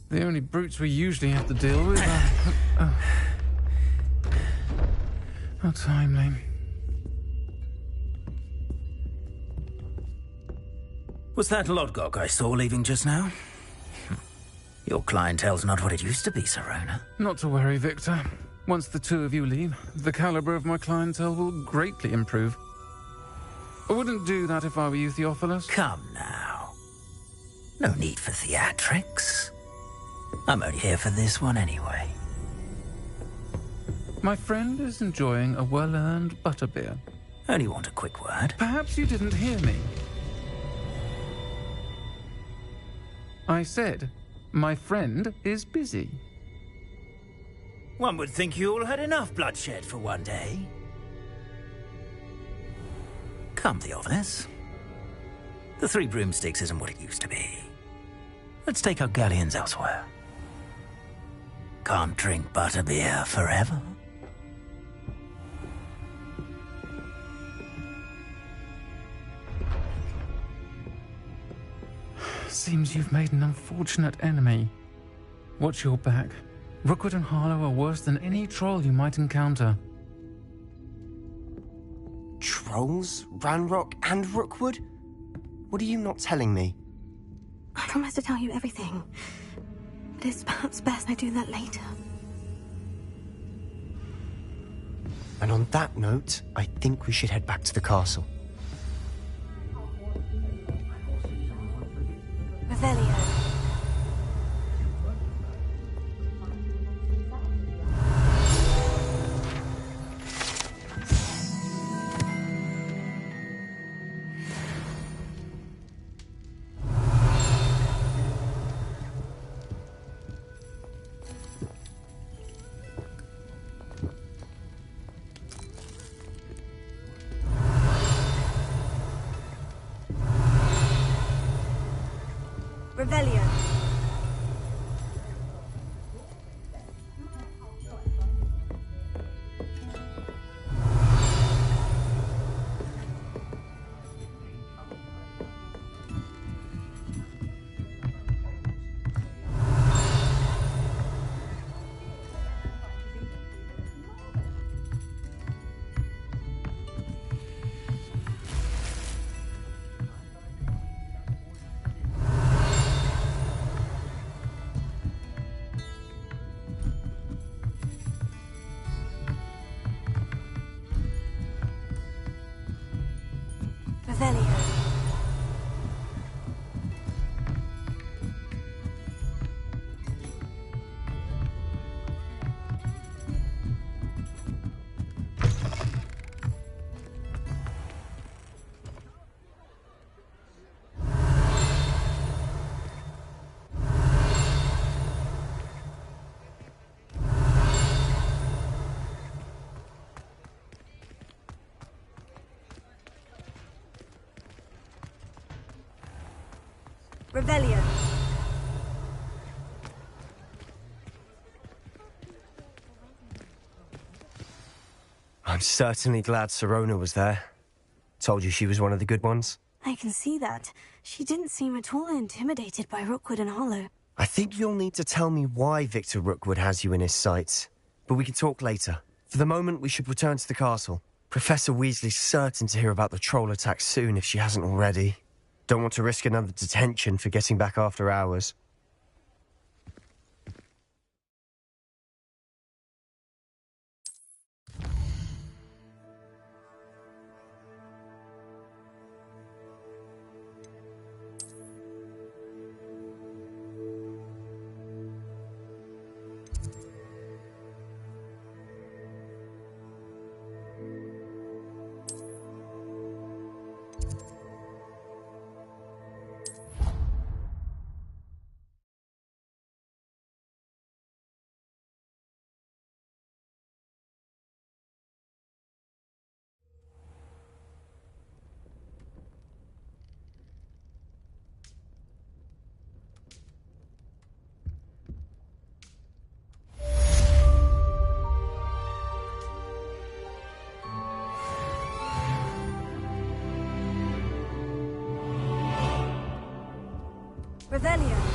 The only brutes we usually have to deal with are... How timely. Was that Lodgok I saw leaving just now? Your clientele's not what it used to be, Sirona. Not to worry, Victor. Once the two of you leave, the caliber of my clientele will greatly improve. I wouldn't do that if I were you, Theophilus. Come now. No need for theatrics. I'm only here for this one anyway. My friend is enjoying a well-earned butterbeer. Only want a quick word. Perhaps you didn't hear me. I said, my friend is busy. One would think you all had enough bloodshed for one day. Come, Theophilus. The 3 broomsticks isn't what it used to be. Let's take our galleons elsewhere. Can't drink butterbeer forever. Seems you've made an unfortunate enemy. Watch your back. Rookwood and Harlow are worse than any troll you might encounter. Trolls? Ranrock and Rookwood? What are you not telling me? I promise to tell you everything. But it's perhaps best I do that later. And on that note, I think we should head back to the castle. Revelio. Revelio. Revelio. I'm certainly glad Sirona was there. Told you she was one of the good ones. I can see that. She didn't seem at all intimidated by Rookwood and Hollow. I think you'll need to tell me why Victor Rookwood has you in his sights. But we can talk later. For the moment, we should return to the castle. Professor Weasley's certain to hear about the troll attack soon if she hasn't already. Don't want to risk another detention for getting back after hours. Revelio.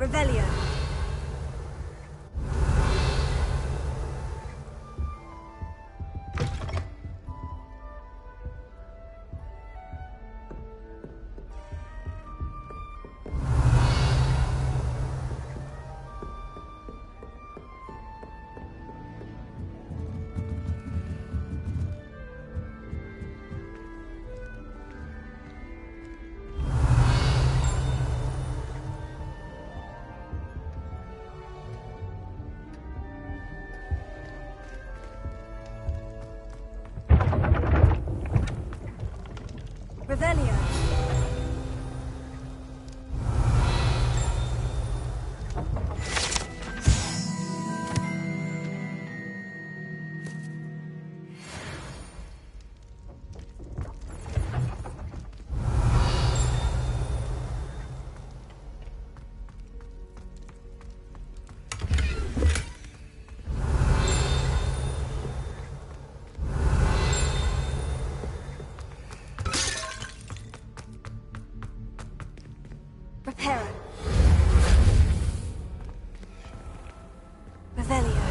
Revelio. Revelio. Reparo. Revelio.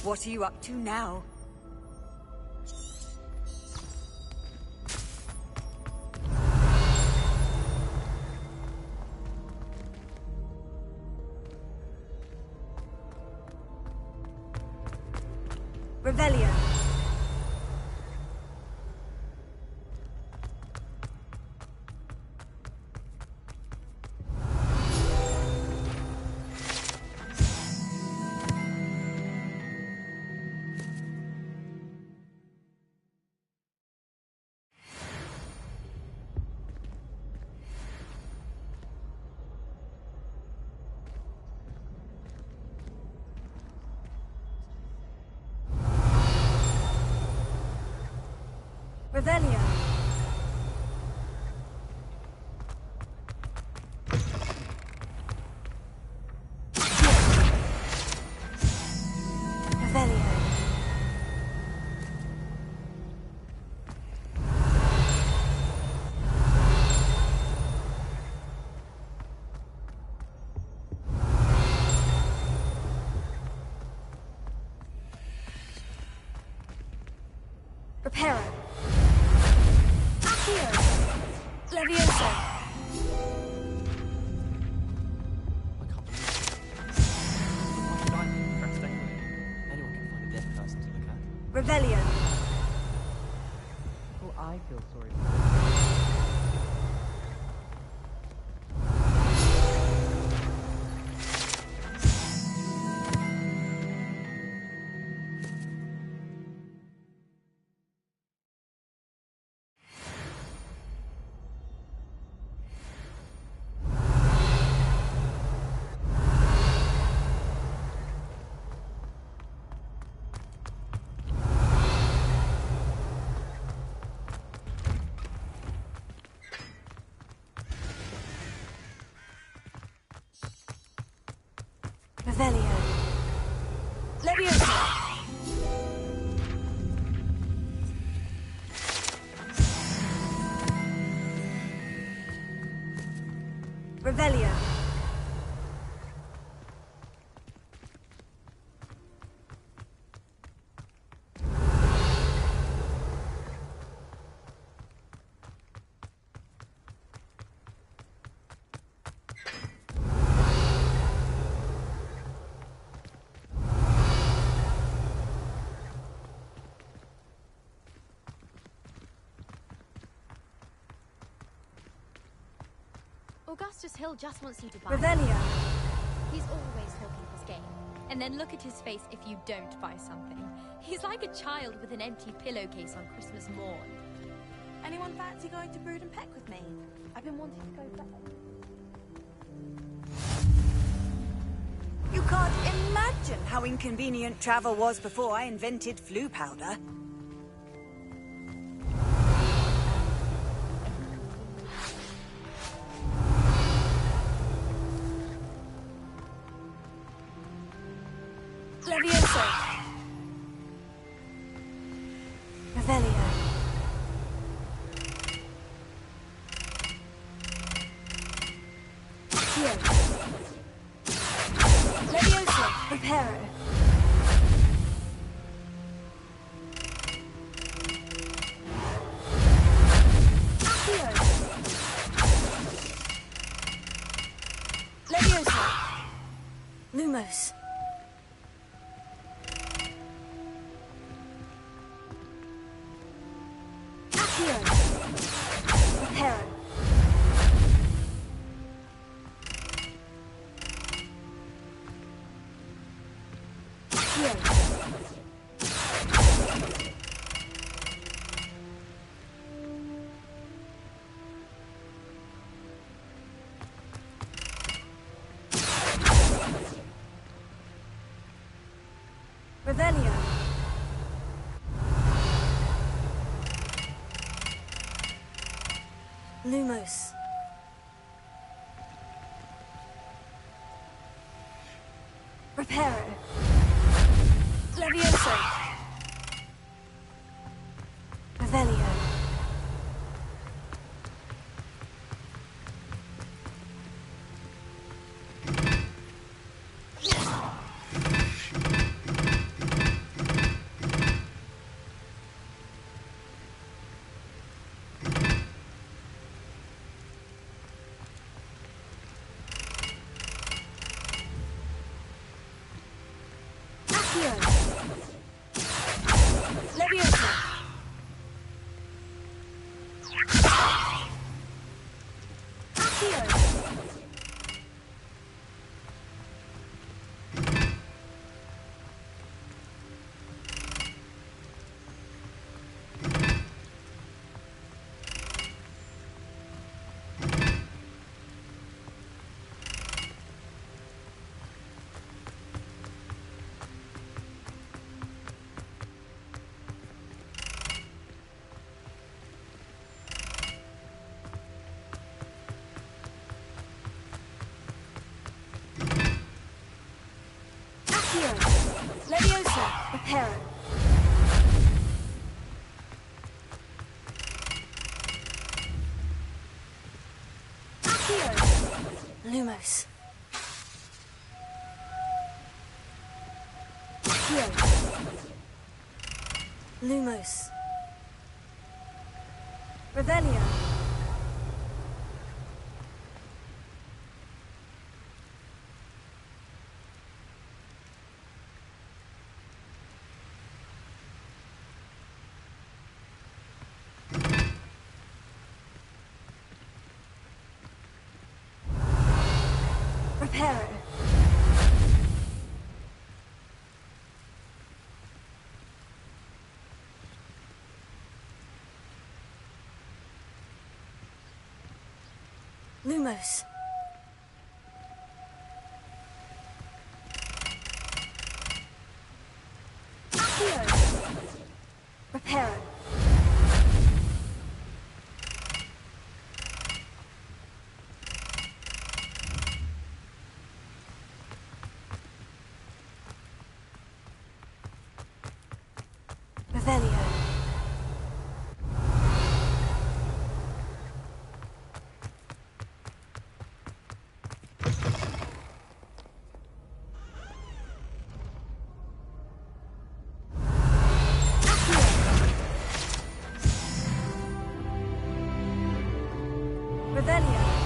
What are you up to now? Revelio. Revelio. Revelio. Reparo. Levioso. Anyone can find a dead person to look at. Revelio. Oh, I feel sorry. Revelio. Levioso. Revelio. Augustus Hill just wants you to buy. Revelio. He's always talking his game. And then look at his face if you don't buy something. He's like a child with an empty pillowcase on Christmas morn. Anyone fancy going to Brood and Peck with me? I've been wanting to go back. You can't imagine how inconvenient travel was before I invented flu powder. Levioso. Revelio. Accio. Levioso. Reparo. Accio. Levioso. Lumos. Accio. Reparo. Accio. Revelio. Lumos. Reparo. Levioso. Revelio. Accio. Levioso. Accio. Accio. Levioso. Reparo. Accio. Lumos. Accio. Lumos. Revelio. Reparo. Lumos. Accio. Reparo. Revelio. Revelio.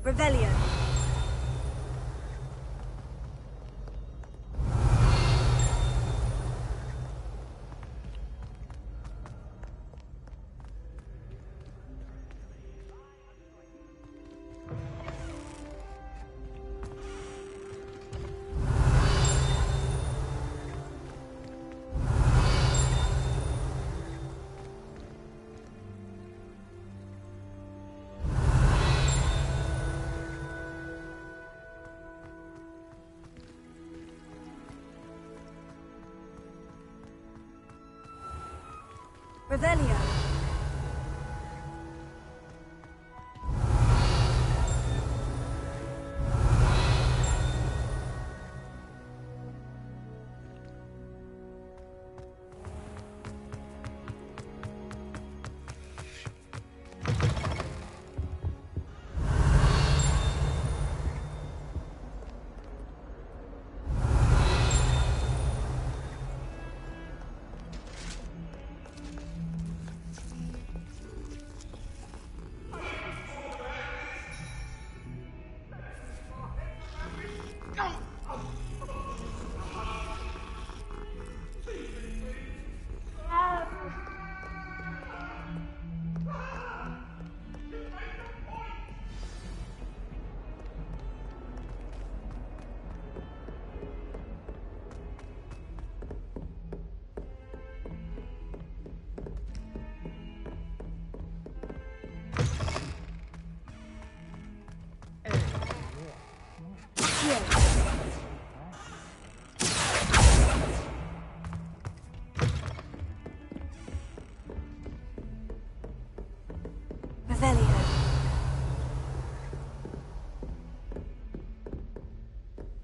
Revelio. Revelio.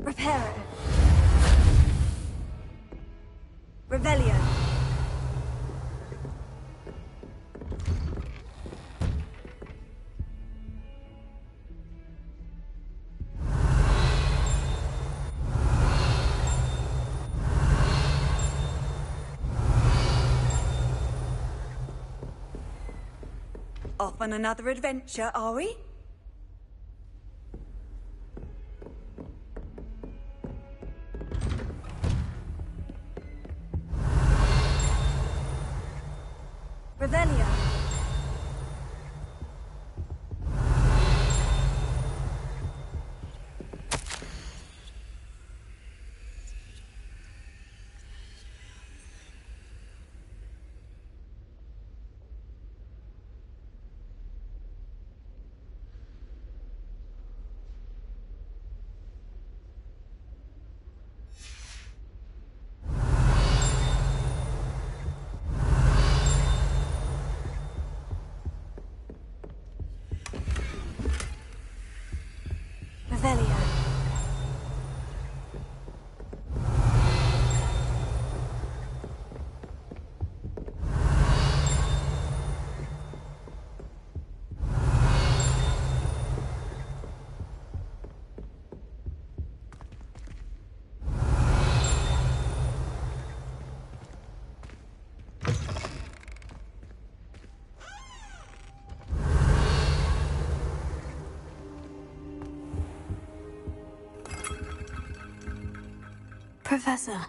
Reparo. Revelio. Off on another adventure, are we? Revelio. Revelio. Professor,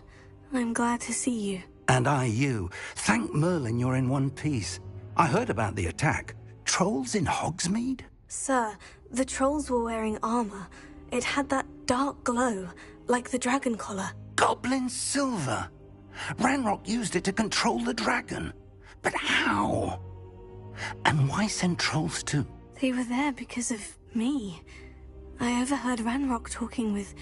I'm glad to see you. And I you. Thank Merlin you're in one piece. I heard about the attack. Trolls in Hogsmid? Sir, the trolls were wearing armor. It had that dark glow, like the dragon collar. Goblin silver. Ranrock used it to control the dragon. But how? And why send trolls too? They were there because of me. I overheard Ranrock talking with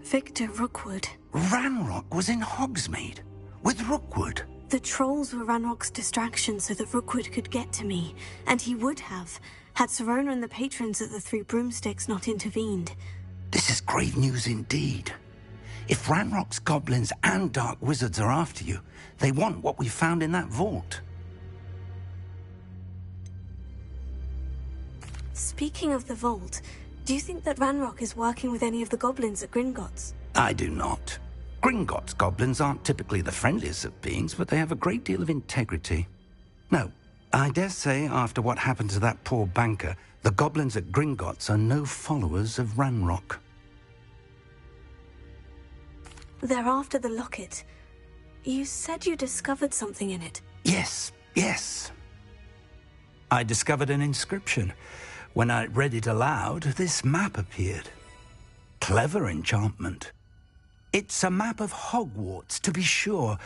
Victor Rookwood. Ranrock was in Hogsmid with Rookwood. The trolls were Ranrock's distraction so that Rookwood could get to me, and he would have, had Sirona and the patrons at the Three Broomsticks not intervened. This is grave news indeed. If Ranrock's goblins and dark wizards are after you, they want what we found in that vault. Speaking of the vault, do you think that Ranrock is working with any of the goblins at Gringotts? I do not. Gringotts goblins aren't typically the friendliest of beings, but they have a great deal of integrity. No, I dare say after what happened to that poor banker, the goblins at Gringotts are no followers of Ranrock. They're after the locket. You said you discovered something in it. Yes. I discovered an inscription. When I read it aloud, this map appeared. Clever enchantment. It's a map of Hogwarts, to be sure,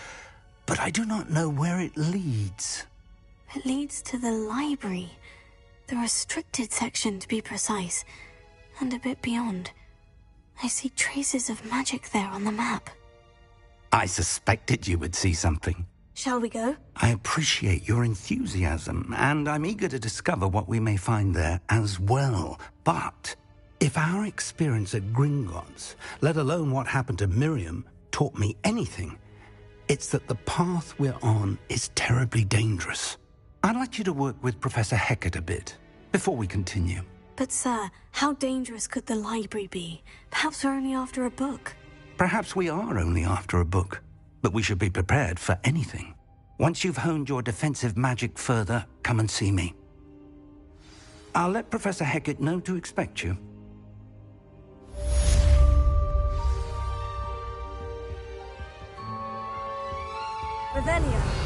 but I do not know where it leads. It leads to the library. The restricted section, to be precise. And a bit beyond. I see traces of magic there on the map. I suspected you would see something. Shall we go? I appreciate your enthusiasm, and I'm eager to discover what we may find there as well. But if our experience at Gringotts, let alone what happened to Miriam, taught me anything, it's that the path we're on is terribly dangerous. I'd like you to work with Professor Hecat a bit before we continue. But sir, how dangerous could the library be? Perhaps we're only after a book. Perhaps we are only after a book, but we should be prepared for anything. Once you've honed your defensive magic further, come and see me. I'll let Professor Hecat know to expect you. Revelio.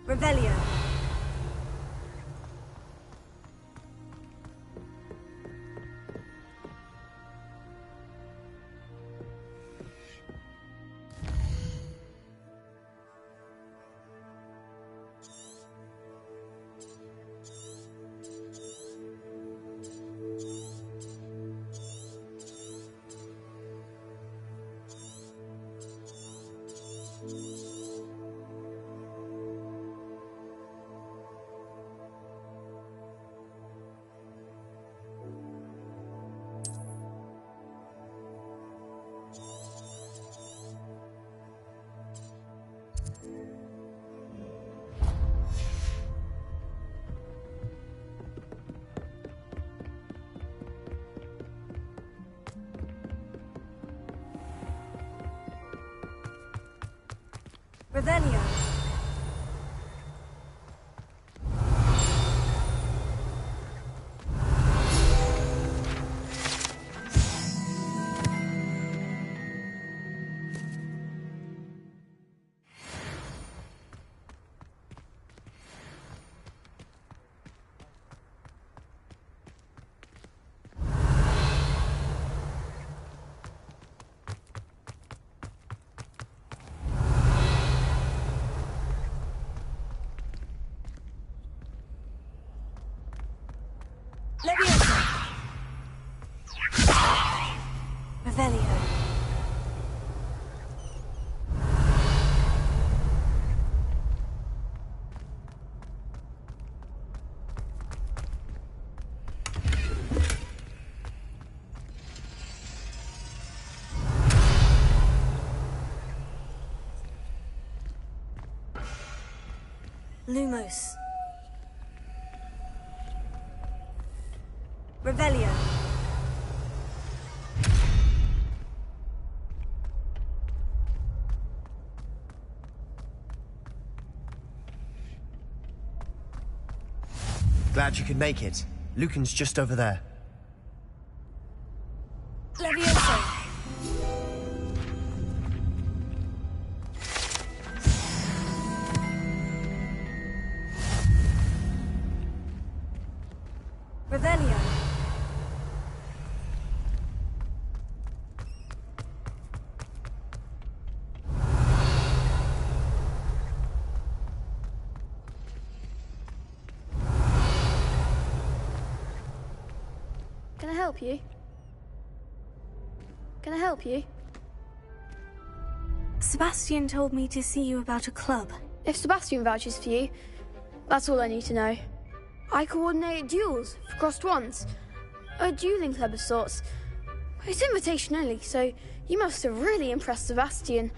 Revelio. Revelio. Levioso. Revelio. Lumos. Revelio. Glad you could make it. Lucan's just over there. Levioso. Revelio. Can I help you? Can I help you? Sebastian told me to see you about a club. If Sebastian vouches for you, That's all I need to know. I coordinate duels for crossed wands. A dueling club of sorts. It's invitation only, so you must have really impressed Sebastian.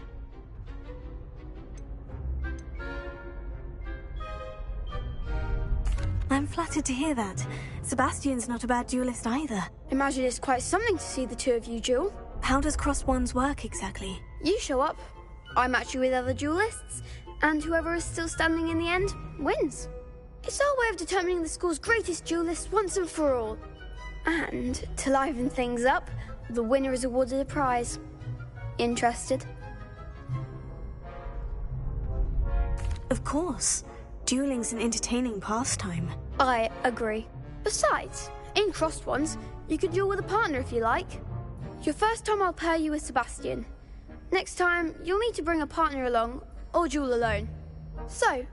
I'm flattered to hear that. Sebastian's not a bad duelist either. Imagine it's quite something to see the two of you duel. How does crossed wands work exactly? You show up, I match you with other duelists, and whoever is still standing in the end wins. It's our way of determining the school's greatest duelist once and for all. And to liven things up, the winner is awarded a prize. Interested? Of course. Dueling's an entertaining pastime. I agree. Besides, in crossed ones, you could duel with a partner if you like. Your first time I'll pair you with Sebastian. Next time, you'll need to bring a partner along, or duel alone. So,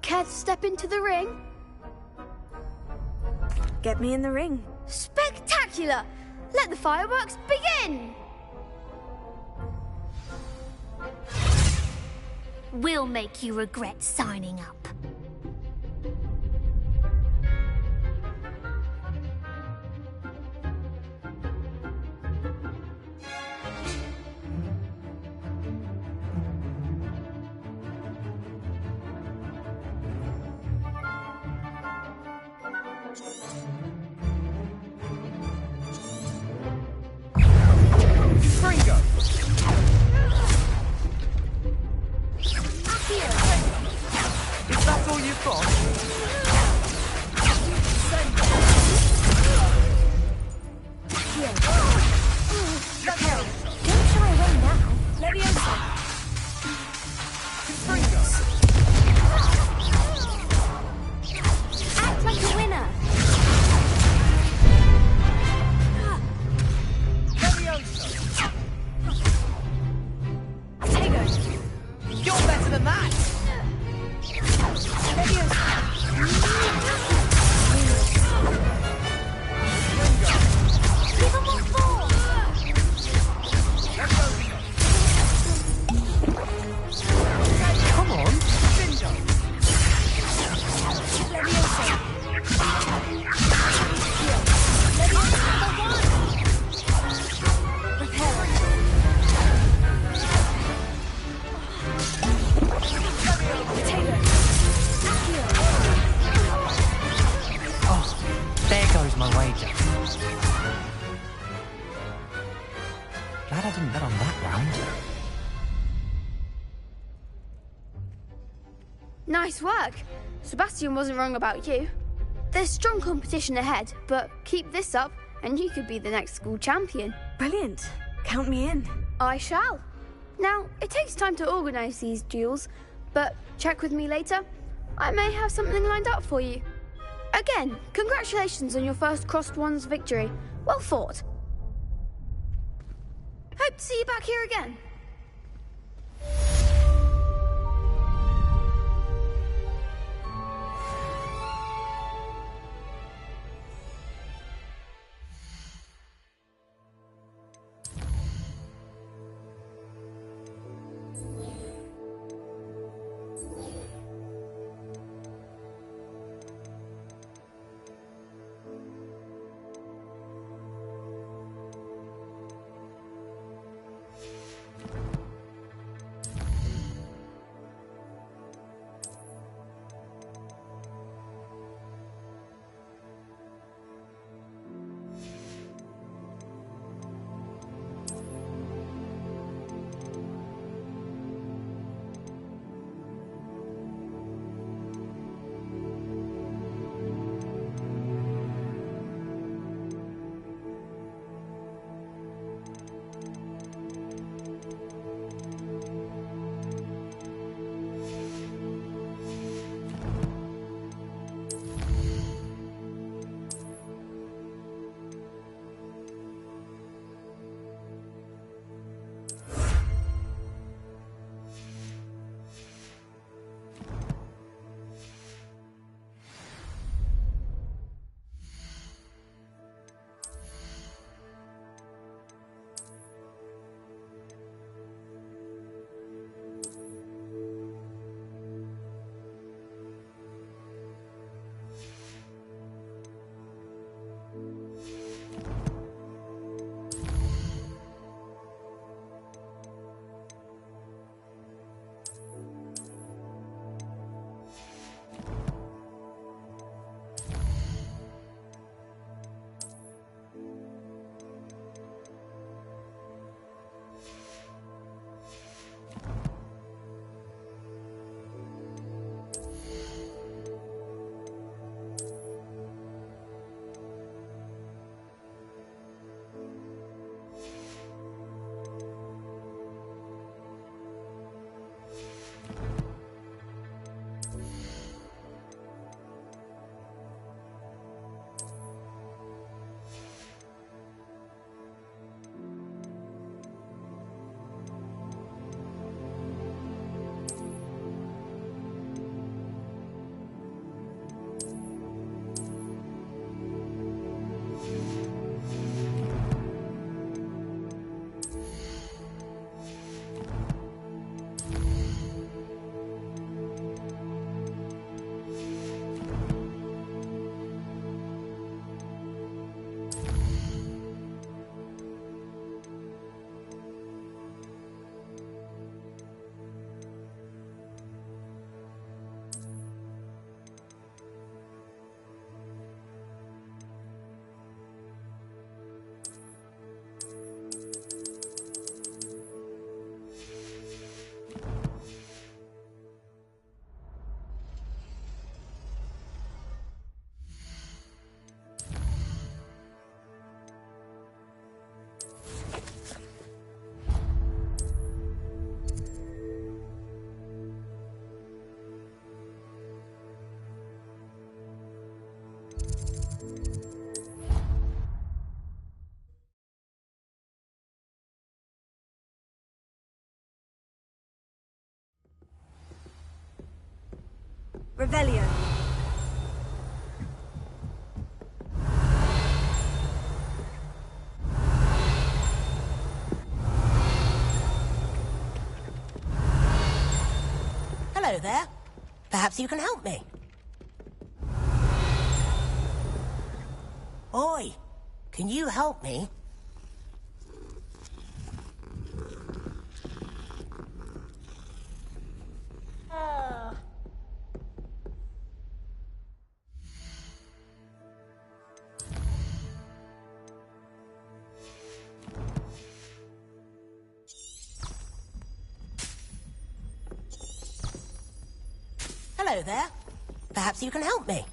care to step into the ring? Get me in the ring. Spectacular! Let the fireworks begin! We'll make you regret signing up. Nice work. Sebastian wasn't wrong about you. There's strong competition ahead, but keep this up and you could be the next school champion. Brilliant. Count me in. I shall. Now, it takes time to organise these duels, but check with me later. I may have something lined up for you. Again, congratulations on your first crossed wands victory. Well fought. Hope to see you back here again. Revelio. Hello there. Perhaps you can help me. Oi, can you help me? Hello there. Perhaps you can help me.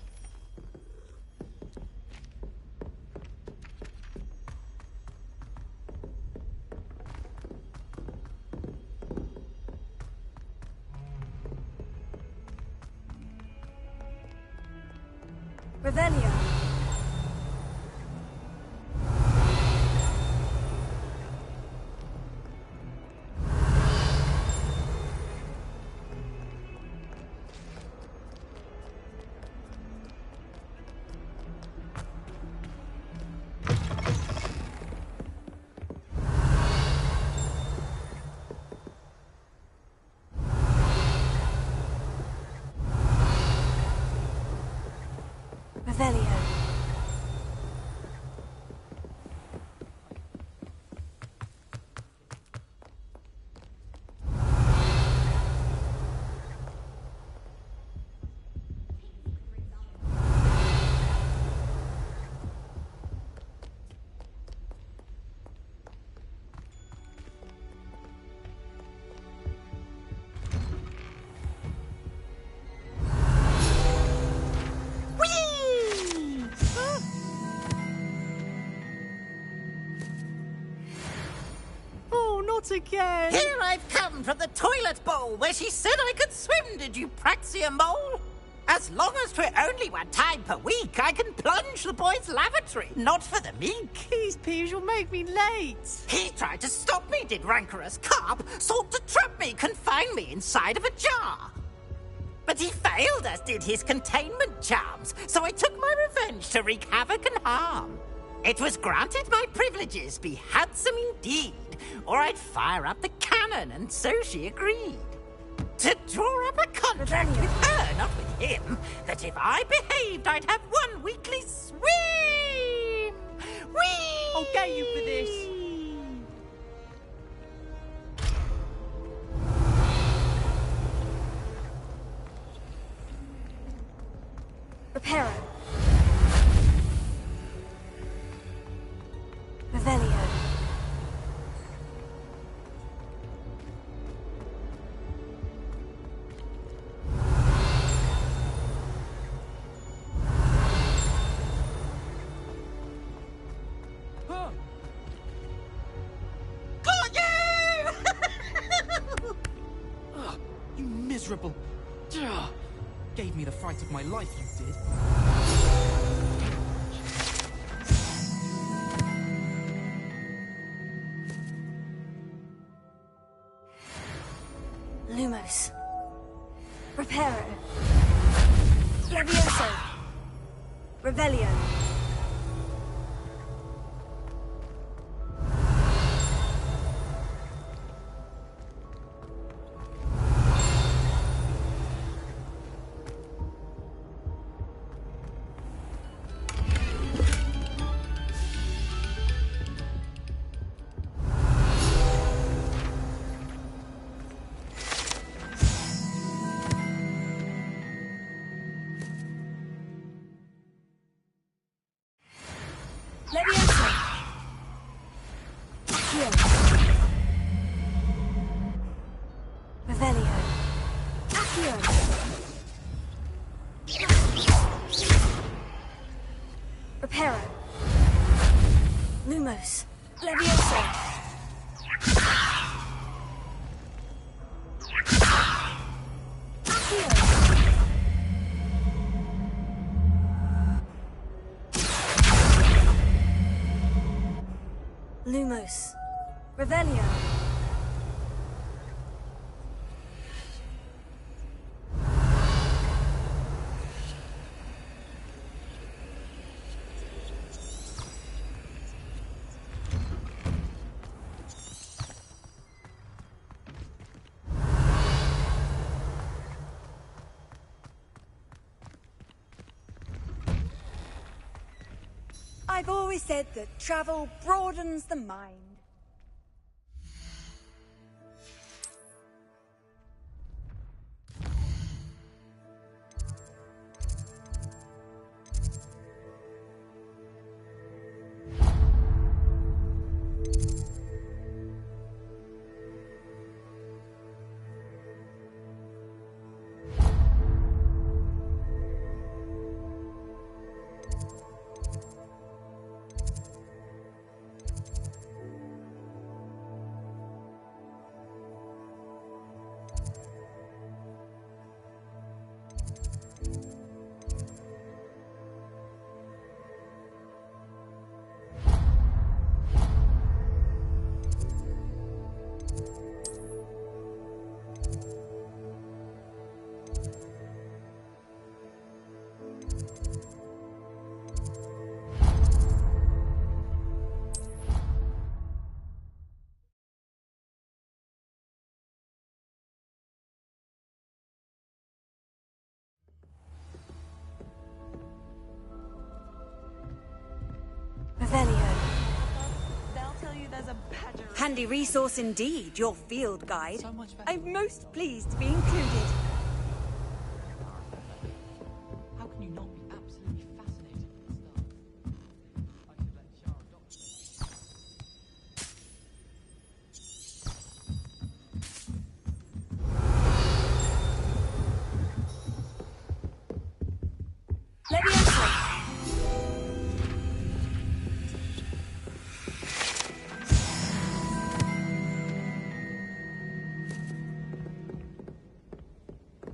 Revelio. Revelio. Again. Here I've come from the toilet bowl where she said I could swim, did you praxia mole? As long as 'twere only one time per week, I can plunge the boy's lavatory, not for the meek. These peeves will make me late. He tried to stop me, did rancorous carp, sought to trap me, confine me inside of a jar. But he failed, as did his containment charms, so I took my revenge to wreak havoc and harm. It was granted my privileges be handsome indeed, or I'd fire up the cannon, and so she agreed. To draw up a contract with her, not with him, that if I behaved, I'd have one weekly swim! Whee! I'll get you for this. Reparo. Revelio. You miserable... Gave me the fright of my life, you did. Lumos. Reparo. Levioso. Revelio. Levioso. Heal. Revelio. Accio. Reparo. Lumos. Levioso. Accio. Lumos. Revelio. I've always said that travel broadens the mind. They'll tell you there's a badger. Handy resource indeed, your field guide. I'm most pleased to be included. How can you not be absolutely fascinated Levioso.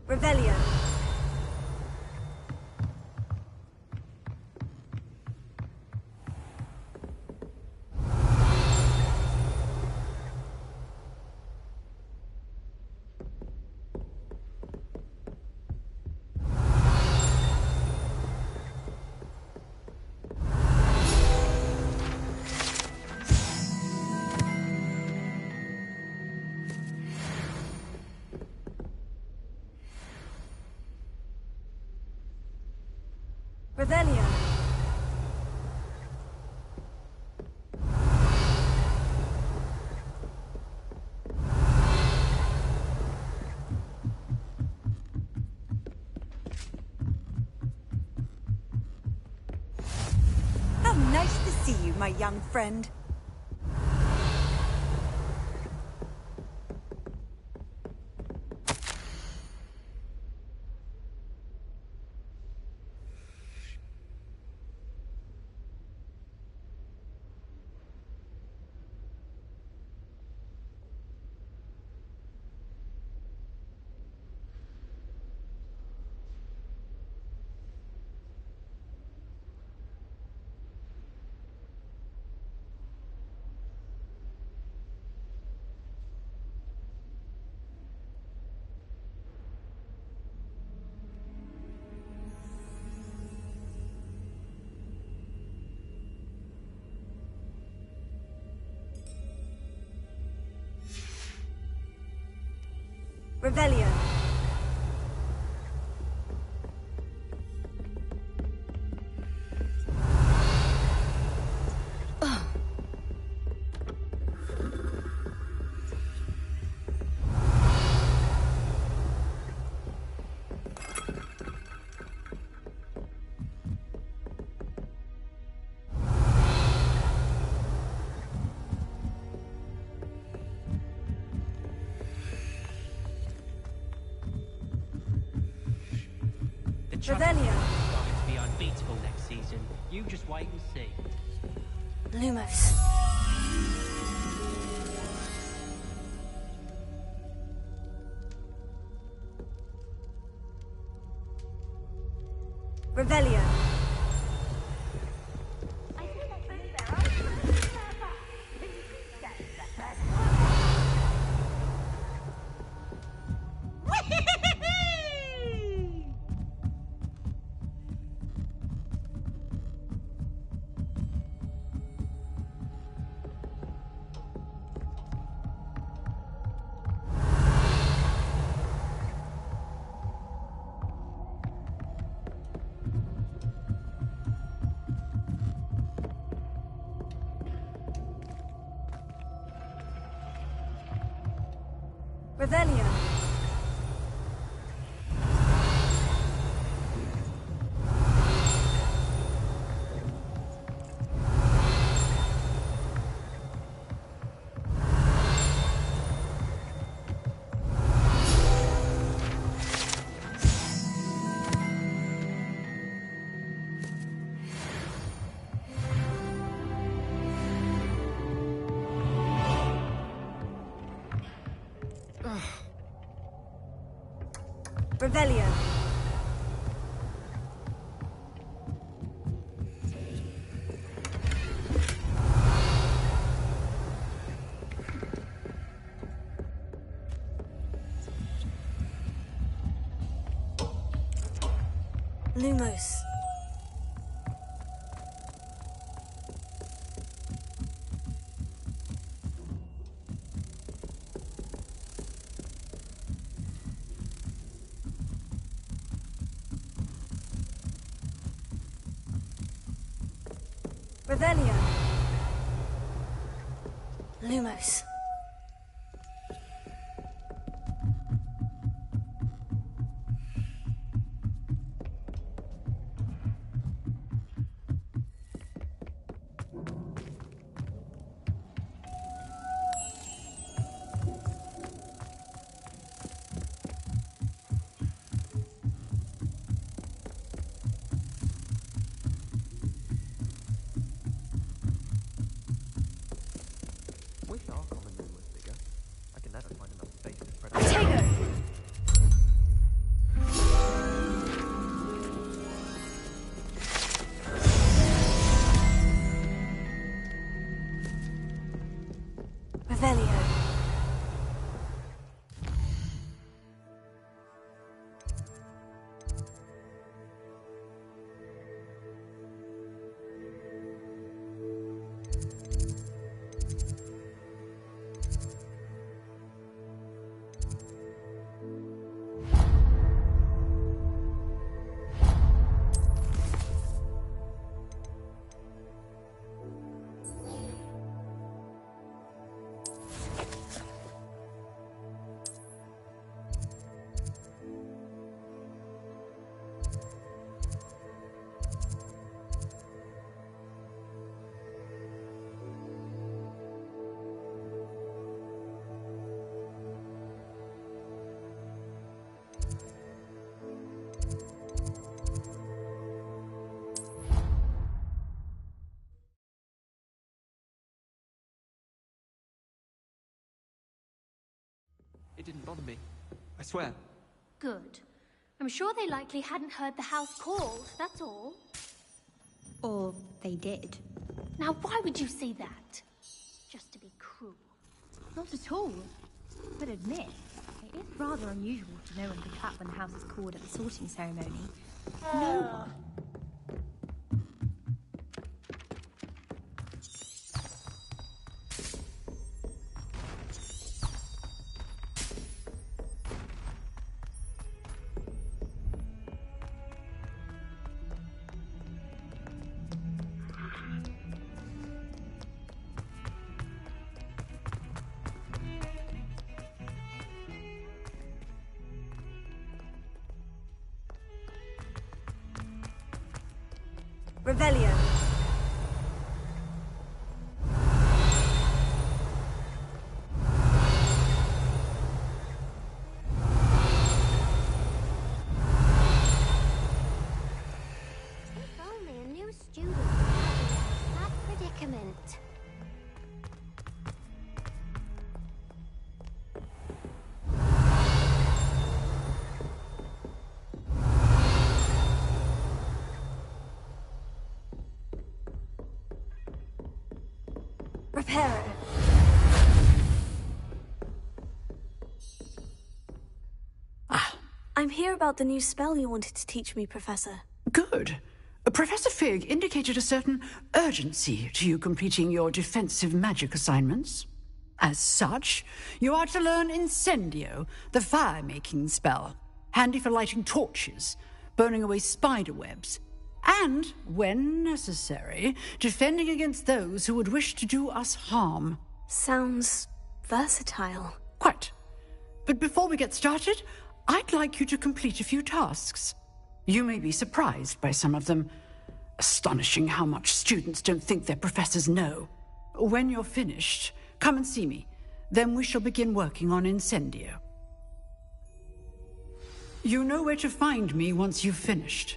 Revelio. Revelio. How nice to see you, my young friend. Revelio. Revelio. Going to be unbeatable next season. You just wait and see. Lumos. Revelio. Revelio. Revelio. Lumos. Revelio. Lumos. It didn't bother me. I swear. Good. I'm sure they likely hadn't heard the house called, that's all. Or they did. Now, why would you say that? Just to be cruel. Not at all. But admit, it is rather unusual to know when to clap when the house is called at the sorting ceremony. No one. Revelio. If only a new student had that predicament. Reparo. I'm here about the new spell you wanted to teach me, Professor. Good. Professor Fig indicated a certain urgency to you completing your defensive magic assignments. As such, you are to learn Incendio, the fire-making spell, handy for lighting torches, burning away spider webs, and, when necessary, defending against those who would wish to do us harm. Sounds versatile. Quite. But before we get started, I'd like you to complete a few tasks. You may be surprised by some of them. Astonishing how much students don't think their professors know. When you're finished, come and see me. Then we shall begin working on Incendio. You know where to find me once you've finished.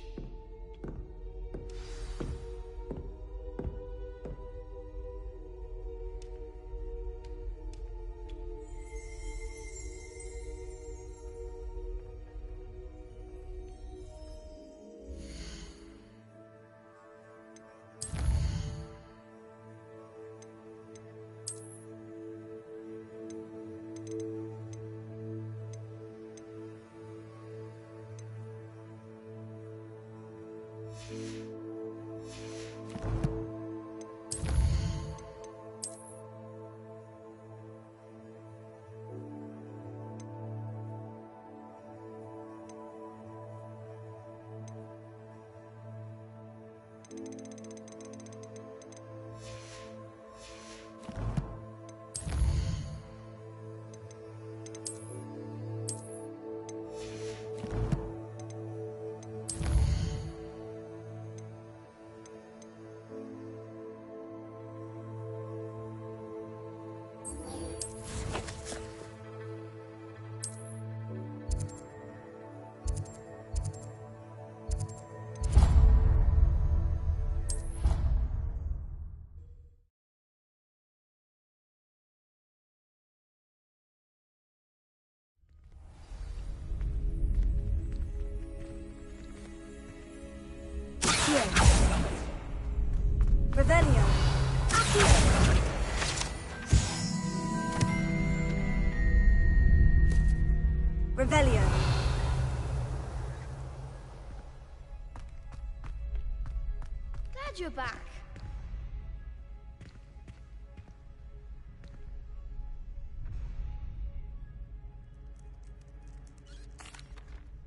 Revelio. Revelio. Glad you're back.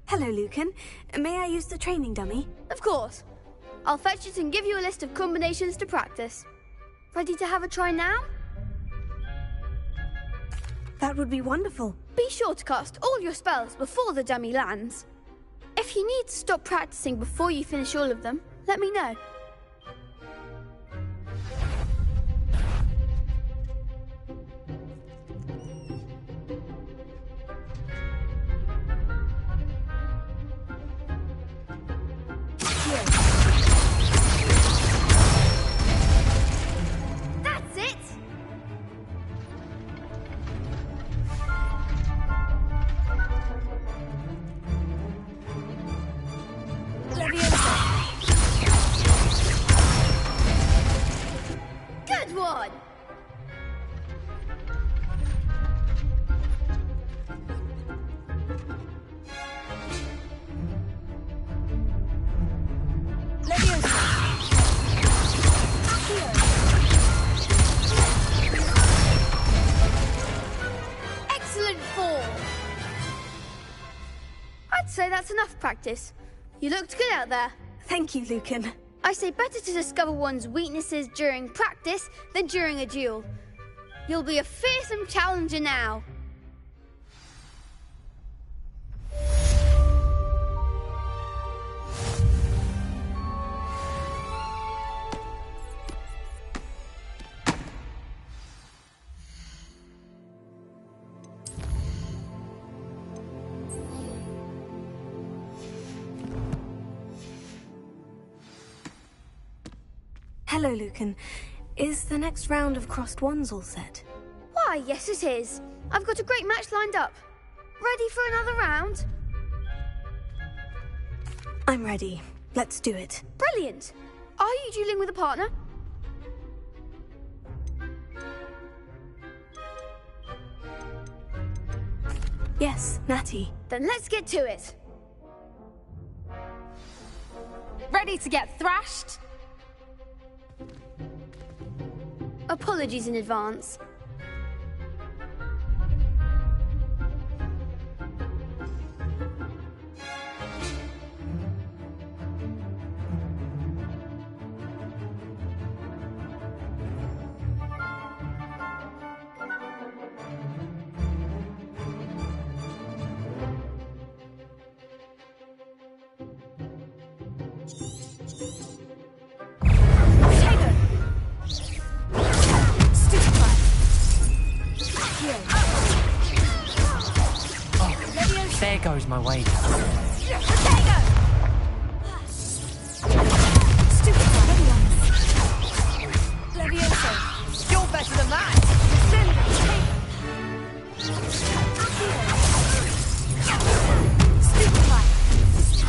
Hello, Lucan. May I use the training dummy? Of course. I'll fetch it and give you a list of combinations to practice. Ready to have a try now? That would be wonderful. Be sure to cast all your spells before the dummy lands. If you need to stop practicing before you finish all of them, let me know. Say that's enough practice. You looked good out there. Thank you, Lucan. I say better to discover one's weaknesses during practice than during a duel. You'll be a fearsome challenger now. Hello, Lucan. Is the next round of crossed wands all set? Why, yes it is. I've got a great match lined up. Ready for another round? I'm ready. Let's do it. Brilliant. Are you dueling with a partner? Yes, Natty. Then let's get to it. Ready to get thrashed? Apologies in advance. There goes my wager. Levioso. You're better than that.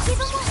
Even more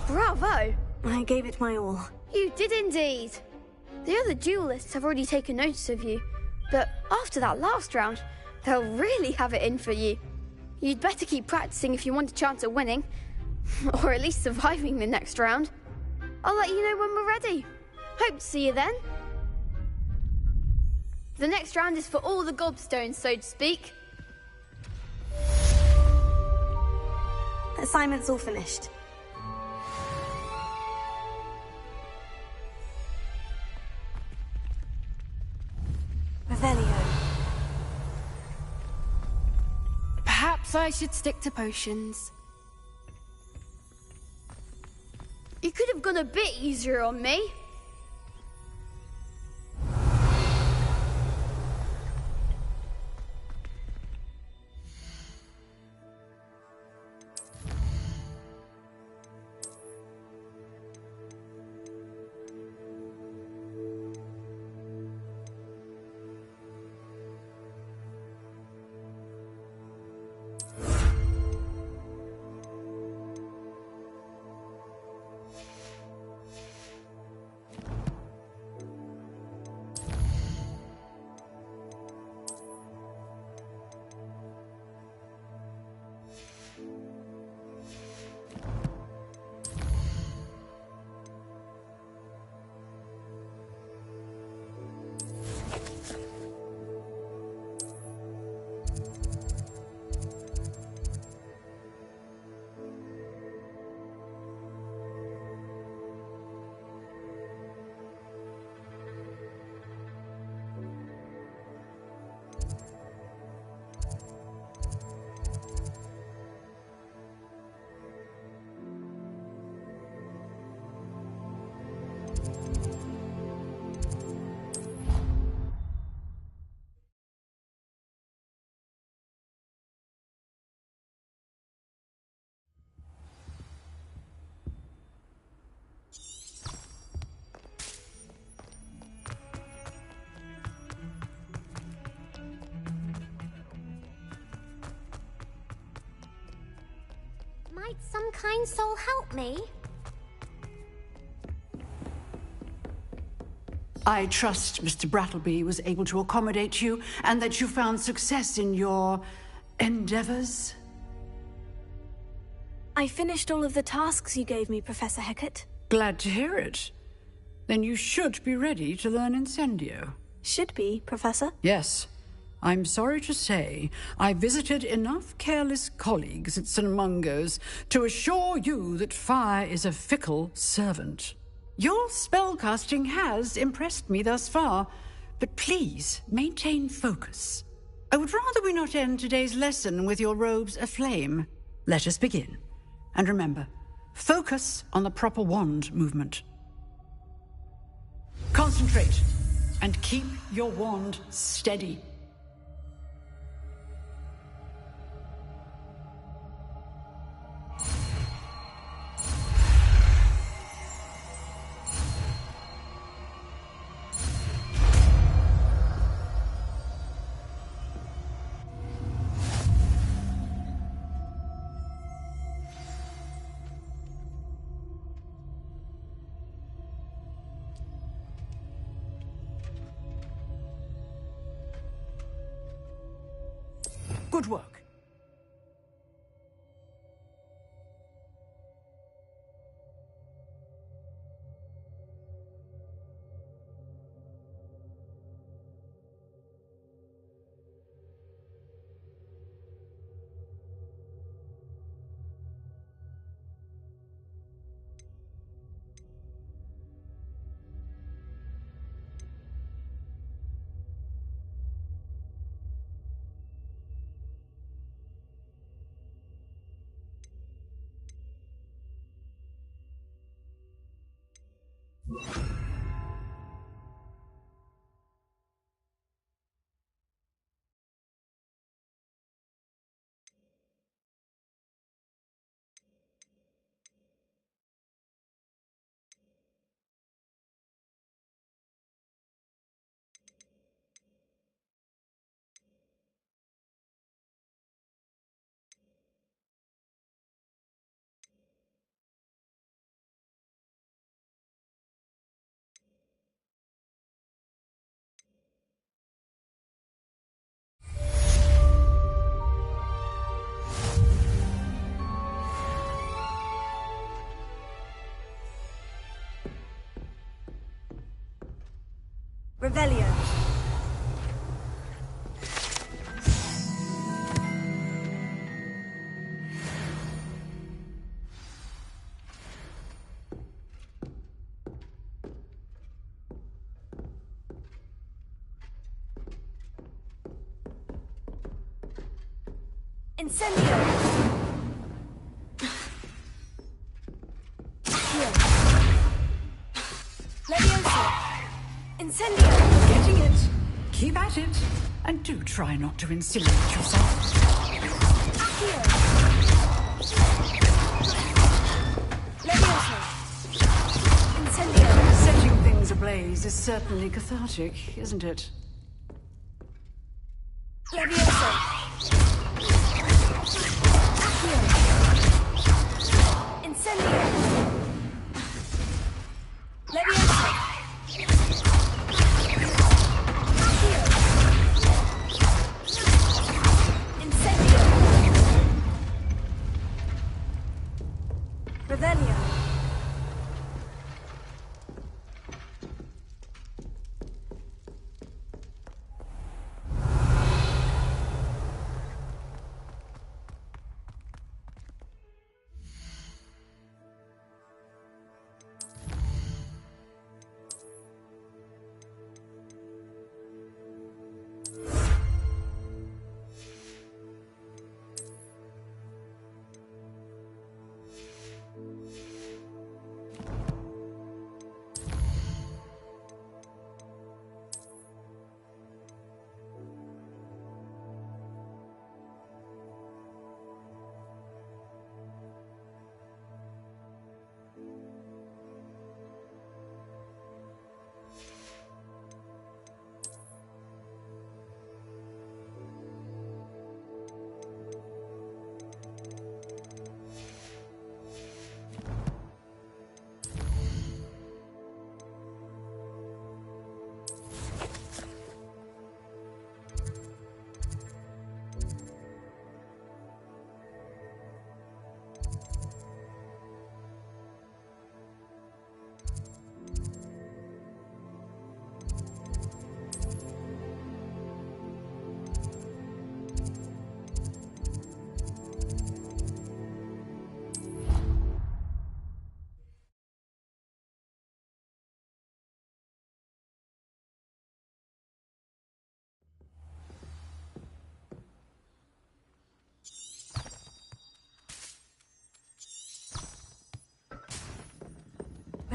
Bravo! I gave it my all. You did indeed. The other duelists have already taken notice of you, but after that last round, they'll really have it in for you. You'd better keep practicing if you want a chance at winning, or at least surviving the next round. I'll let you know when we're ready. Hope to see you then. The next round is for all the gobstones, so to speak. Assignment's all finished. Revelio. Perhaps I should stick to potions. You could have gone a bit easier on me. Might some kind soul help me? I trust Mr. Brattleby was able to accommodate you and that you found success in your endeavors. I finished all of the tasks you gave me, Professor Hecat. Glad to hear it. Then you should be ready to learn Incendio. Should be, Professor? Yes. I'm sorry to say I visited enough careless colleagues at St. Mungo's to assure you that fire is a fickle servant. Your spellcasting has impressed me thus far, but please maintain focus. I would rather we not end today's lesson with your robes aflame. Let us begin. And remember, focus on the proper wand movement. Concentrate and keep your wand steady. Good work. Revelio. Incendio. Levioso. Incendio. Getting it. Keep at it. And do try not to incinerate yourself. Accio. Levioso. Incendio. Setting things ablaze is certainly cathartic, isn't it? Levioso. Incendio. Levioso. Incendio. Revelio.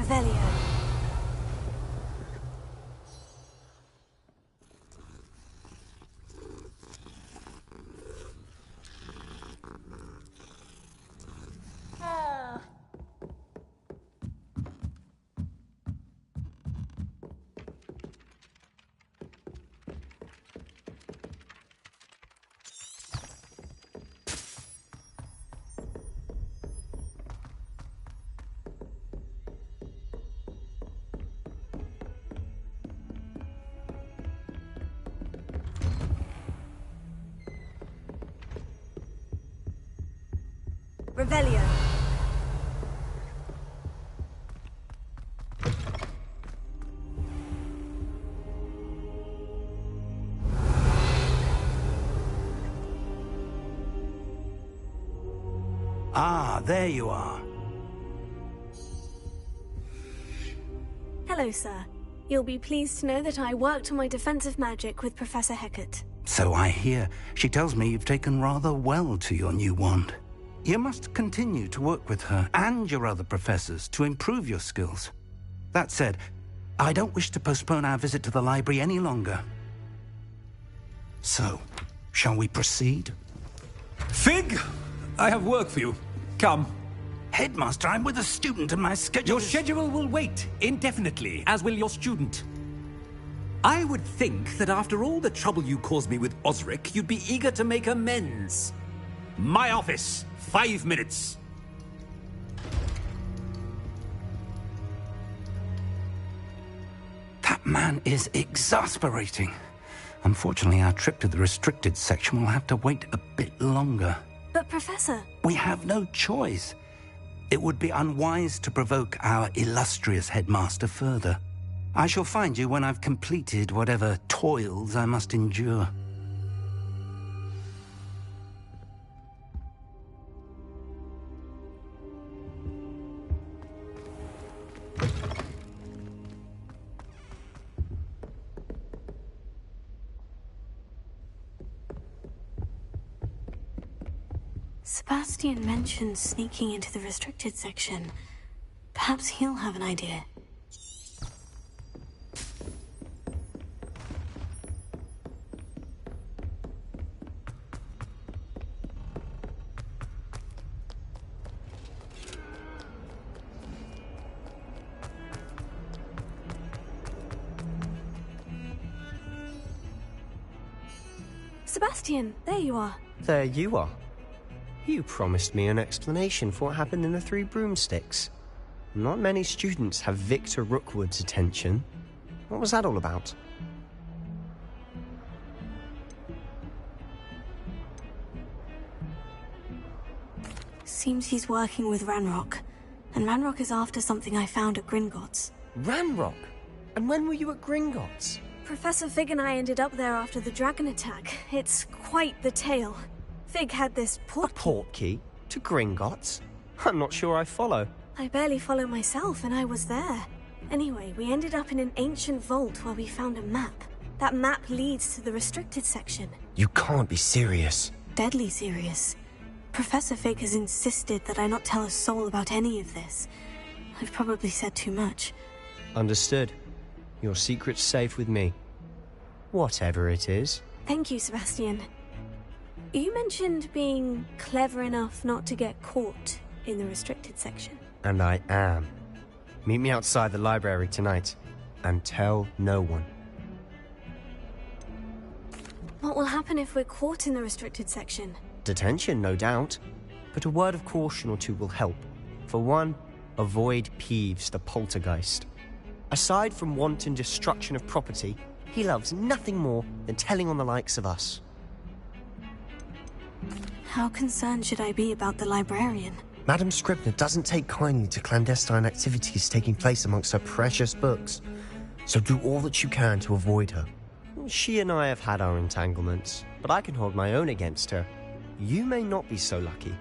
Revelio. Revelio. Ah, there you are. Hello, sir. You'll be pleased to know that I worked on my defensive magic with Professor Hecat. So I hear. She tells me you've taken rather well to your new wand. You must continue to work with her and your other professors to improve your skills. That said, I don't wish to postpone our visit to the library any longer. So, shall we proceed? Fig! I have work for you. Come. Headmaster, I'm with a student and my schedule Your schedule will wait indefinitely, as will your student. I would think that after all the trouble you caused me with Osric, you'd be eager to make amends. My office. 5 minutes. That man is exasperating. Unfortunately, our trip to the restricted section will have to wait a bit longer. But, Professor... We have no choice. It would be unwise to provoke our illustrious headmaster further. I shall find you when I've completed whatever toils I must endure. Sebastian mentioned sneaking into the restricted section. Perhaps he'll have an idea. Sebastian, there you are. There you are. You promised me an explanation for what happened in the Three Broomsticks. Not many students have Victor Rookwood's attention. What was that all about? Seems he's working with Ranrock. And Ranrock is after something I found at Gringotts. Ranrock? And when were you at Gringotts? Professor Fig and I ended up there after the dragon attack. It's quite the tale. Fig had this portkey? To Gringotts? I'm not sure I follow. I barely follow myself, and I was there. Anyway, we ended up in an ancient vault where we found a map. That map leads to the restricted section. You can't be serious. Deadly serious. Professor Fig has insisted that I not tell a soul about any of this. I've probably said too much. Understood. Your secret's safe with me. Whatever it is. Thank you, Sebastian. You mentioned being clever enough not to get caught in the restricted section. And I am. Meet me outside the library tonight. And tell no one. What will happen if we're caught in the restricted section? Detention, no doubt. But a word of caution or two will help. For one, avoid Peeves, the poltergeist. Aside from wanton destruction of property, he loves nothing more than telling on the likes of us. How concerned should I be about the librarian? Madam Scribner doesn't take kindly to clandestine activities taking place amongst her precious books. So do all that you can to avoid her. She and I have had our entanglements, but I can hold my own against her. You may not be so lucky.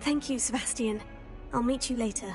Thank you, Sebastian. I'll meet you later.